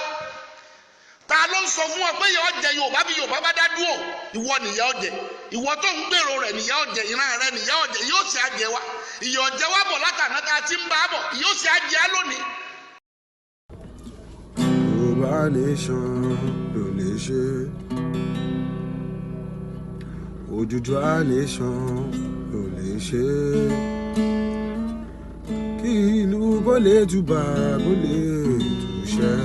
S13: ta ló ń sọ fún wa pé yọ jẹ Yorùbá bí Yorùbá bá dá dúró ìwọ nìyà ọjẹ ìwọ tó ń gbèrò rẹ̀ nìyà ọjẹ ìran rẹ̀ nìyà ọjẹ yóò sì àjẹ wa ìyà ọjẹ wa bọ̀ látàná tá a ti ń bá bọ̀ yóò sì àjẹ á lónìí.
S14: Yorùbá nation ló lè ṣe. Odùduwà nation ló lè ṣe. Kí ìlú kó lè túbà kó lè túṣẹ.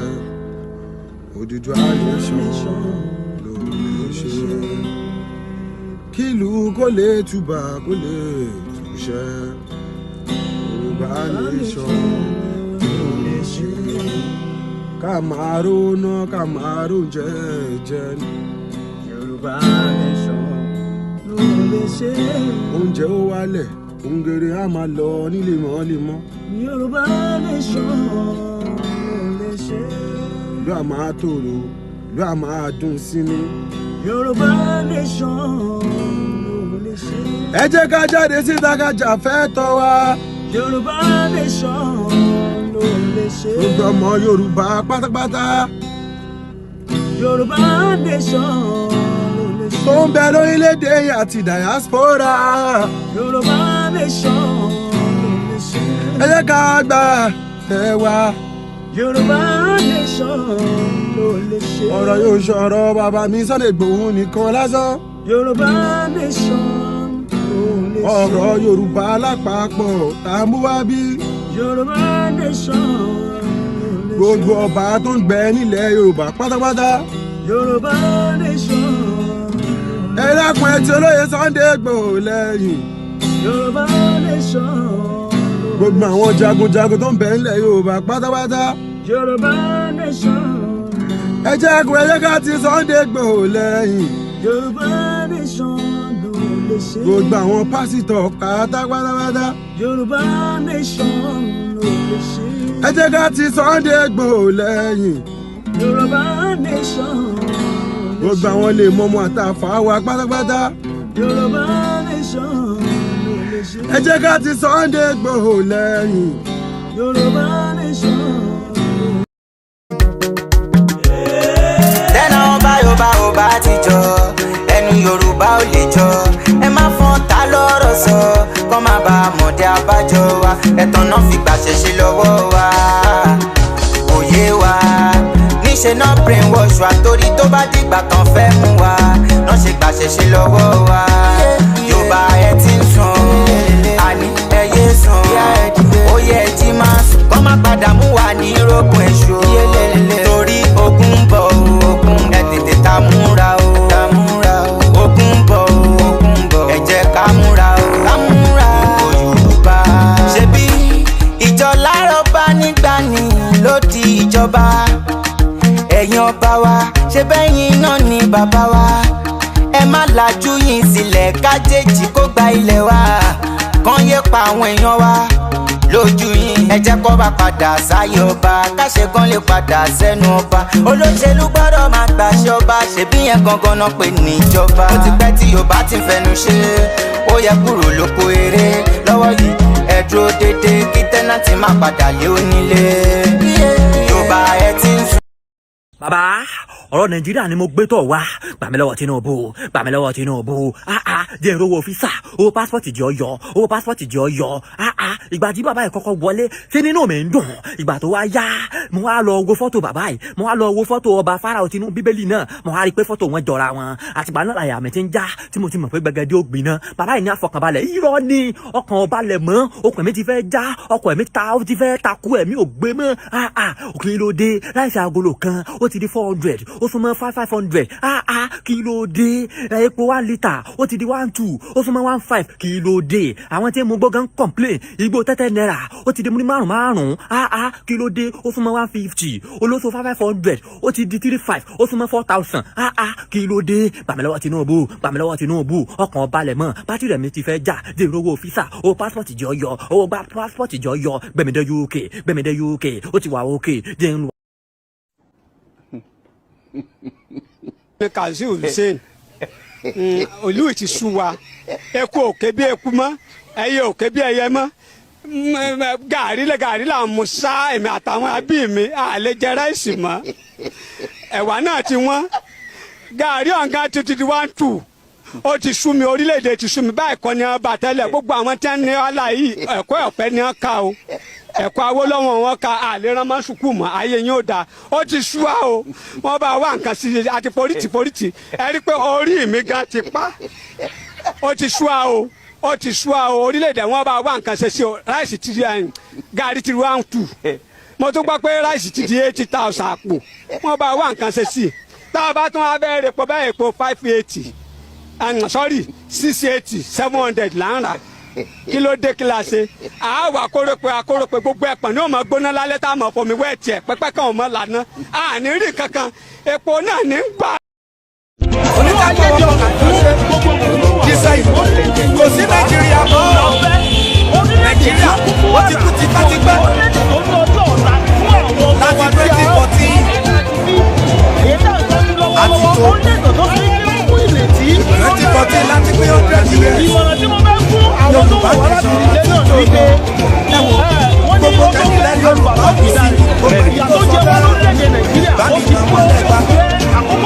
S14: Odùduwà nation ló lè ṣe. Kí ìlú kó lè túbà kó lè túṣẹ. Yorùbá nation ló lè ṣe. Ká máa ronú ká máa rò jẹ́jẹ́ ni. Yorùbá nation oúnjẹ ó wálẹ̀ òǹgèrè á máa lọ ní lemọ́lemọ́. Yorùbá nation ló lè ṣe. Ìlú á máa tòrò ìlú á máa dùn sí ni. Yorùbá nation ló lè ṣe. Ẹ jẹ́ ká jáde síta ká jà fẹ́tọ́ wa. Yorùbá nation ló lè ṣe. Gbogbo ọmọ Yorùbá pátápátá. Yorùbá nation tó ń bẹ lórílẹ̀‐èdè àti diaspora. Yorùbá nation ẹ jẹ́ ká gbà tẹ̀wá. Yorùbá nation ló lè ṣe. ọ̀rọ̀ yóò ṣọ̀rọ̀ bàbá mi Sunday Igboho nìkan lásán. Yorùbá nation ló lè ṣe. ọ̀rọ̀ Yorùbá lápapọ̀ tá a mú wá bí. Yorùbá nation gbogbo ọba tó ń gbẹ nílẹ̀ Yorùbá pátápátá. Yorùbá nation ẹ dákun ẹ tí olóyè Sunday Igboho lẹ́yìn. Yorùbá nation gbogbo àwọn jagunjagun tó ń bẹ nílẹ̀ Yorùbá pátápátá. Yorùbá nation ẹ jagun ẹ jẹ́ ká ti Sunday Igboho lẹ́yìn. Yorùbá nation ló lè ṣe. gbogbo àwọn pásítọ̀ pátápátá. Yorùbá nation ló lè ṣe. ẹ jẹ́ ká ti Sunday Igboho lẹ́yìn. Yorùbá nation gbogbo àwọn lè mọ́mọ́ àtàfà wa pátápátá. Yorùbá nation ló lè ṣe. ẹ jẹ́ ká ti Sunday Igboho lẹ́yìn. Yorùbá nation.
S15: tẹ́nà ọba yorùbá ò bá ti jọ ẹnu Yorùbá ò lè jọ ẹ má fọ́n ta lọ́rọ̀ sọ kọ́ má ba àmọ̀dé abájọ wa ẹ̀tàn náà fi gbàṣẹ ṣe lọ́wọ́ wa òye wa níṣẹ́ náà brainwash wa torí tó bá dìgbà tán fẹ́ mú wa náà ṣe gbàṣẹ ṣe lọ́wọ́ wa Yorùbá ẹ ti ń sùn àní ẹ yé sùn ó yẹ ẹ jí máa sùn kọ́ má padà mú wa ní rógun èṣù torí ogun ń bọ̀ ẹ tètè ta múra o ogun ń bọ̀ ẹ jẹ́ ká múra o Yorùbá ṣebí ìjọ lárọ̀ bá nígbà ní ló di ìjọba ẹ̀yin ọba wa ṣe bẹ́yìn náà ni bàbá wa ẹ má lajú yín sílẹ̀ kájèjì kó gba ilẹ̀ wa kàn yé pa àwọn èèyàn wa lójú yín ẹ jẹ́ kó bá padà sáyé ọba káṣe kan lè padà sẹ́nu ọba olóṣèlú gbọ́dọ̀ máa gbàṣẹ ọba ṣebí yẹn gangan náà pè níjọba ó ti pẹ́ tí Yorùbá ti fẹnu ṣe ó yẹ kúrò lóko eré lọ́wọ́ yìí ẹ dúró déédéé kí tẹ́nàtì má padà lé onílé Yorùbá ẹ ti ń sùn.
S16: bàbá ọ̀rọ̀ Nàìjíríà ni mo gbé tọ̀ wá gbà mí lọ́wọ́ Tinubu jẹ́ ìrówó físà owó pásítọ̀tì jẹ́ ọyọ owó pásítọ̀tì jẹ́ ọyọ ìgbà tí bàbá yìí kọ́kọ́ wọlé ṣé nínú mi ń dùn ìgbà tó wá yá mo wá lọ wo fọ́tò bàbá yìí mo wá lọ wo fọ́tò ọba Fáráò tinú bíbélì náà mo wá rí i pé fọ́tò wọn jọra wọn àtìgbà náà làyà mi ti ń já tí mo ti mọ̀ pé gbẹgẹdẹ ó gbiná bàbá yìí ní àfọkànbalẹ̀ irọ́ ni ọkàn ọba lẹ̀ mọ́ okùn mi ti fẹ́ já ọkọ̀ mi ti fẹ́ takú ẹ̀mí ò gbé mọ́ kí ló dé láìsí agolo kan ó ti di 400 ó súnmọ́ 500 kí ló dé epo 1 litre ó ti di 12 ó súnmọ́ 15 kí ló dé àwọn tí mo gbọ́ gan complain igbó tẹ́tẹ́ náírà ó ti di múni márùn kí ló dé ó súnmọ́ 150 olóso 500 ó ti di 35 ó súnmọ́ 4000 kí ló dé gbàmílọ́wọ́ Tinubu ọkàn balẹ̀ mọ́ bátìrì rẹ̀ mi ti fẹ́ já dé ìrówó físà owó pásítọ̀tì jọ yọ owó gba pásítọ̀tì jọ yọ gbẹ̀mídẹ́ UK ó ti wà òkè jẹ́ ń
S17: Kazeem Hussein olú ti sú wa eku òkè bí eku mọ́ ẹyẹ òkè bí ẹyẹ mọ́ gàrí là ń mu sá èmi àtàwọn abí mi àlè jẹ ráìsì mọ́ ẹ̀wà náà ti wọ́n gàrí ọ̀gá ti di 1-2 ó ti sú mi orílẹ̀-èdè ti sú mi báyìí kọ́ ni wọ́n bá tẹ́lẹ̀ gbogbo àwọn tí wọ́n ní ọ̀la yìí ẹ̀kọ́ ọ̀pẹ ni wọ́n ká o ẹ̀kọ́ Awólọ́wọ̀ wọn ka àlérán mọ́ sùkúù mọ́ ayé yín ò dáa ó ti sú wa o wọ́n bá wá nǹkan sí i àti polítì ẹ rí i pé orí mi gan ti pa ó ti sú wa o orílẹ̀-èdè wọn bá wá nǹkan ṣe sí o ráìsì ti di gàrí ti 1-2 mo tún gbọ́ pé ráìsì ti di 80,000 àpò wọ́n bá wá nǹkan ṣe sí i tá a bá tún wá bẹ́ẹ̀ rẹ̀ pọ̀ bẹ́ẹ̀ epo 580 680 700 là ń rà kí ló dé kí la ṣe àáwọ̀ akórópè gbogbo ẹ̀pọ̀n ní òmò gbóná lálẹ́ tá a mọ̀ fọmi wẹ́ẹ̀ tiẹ̀ pẹ́pẹ́ kan ò mọ̀ lànà àní rí kankan epo náà ní gbà.
S18: oníkàjẹ́jọ́ kò sí Nàìjíríà mọ́ Nàìjíríà ó ti kú tipẹ́tipẹ́ láti 2014 àti tó 2014 láti pé 100 years.
S19: ìmọ̀ràn tí mo fẹ́ fún àwọn tó wà láti ilé náà ní pé wọ́n ní ó tó wù Yorùbá láti dá ìyà tó jẹ wọ́n lórílẹ̀-èdè Nàìjíríà ó ti kú ó ti gbé àkókò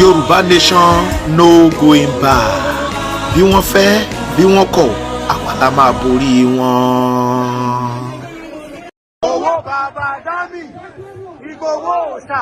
S20: Yorùbá nation no going back. Bí wọ́n fẹ́ bí wọ́n kọ̀ àwa la máa borí wọn.
S19: owó bàbá dámì Ìgbòho ṣá.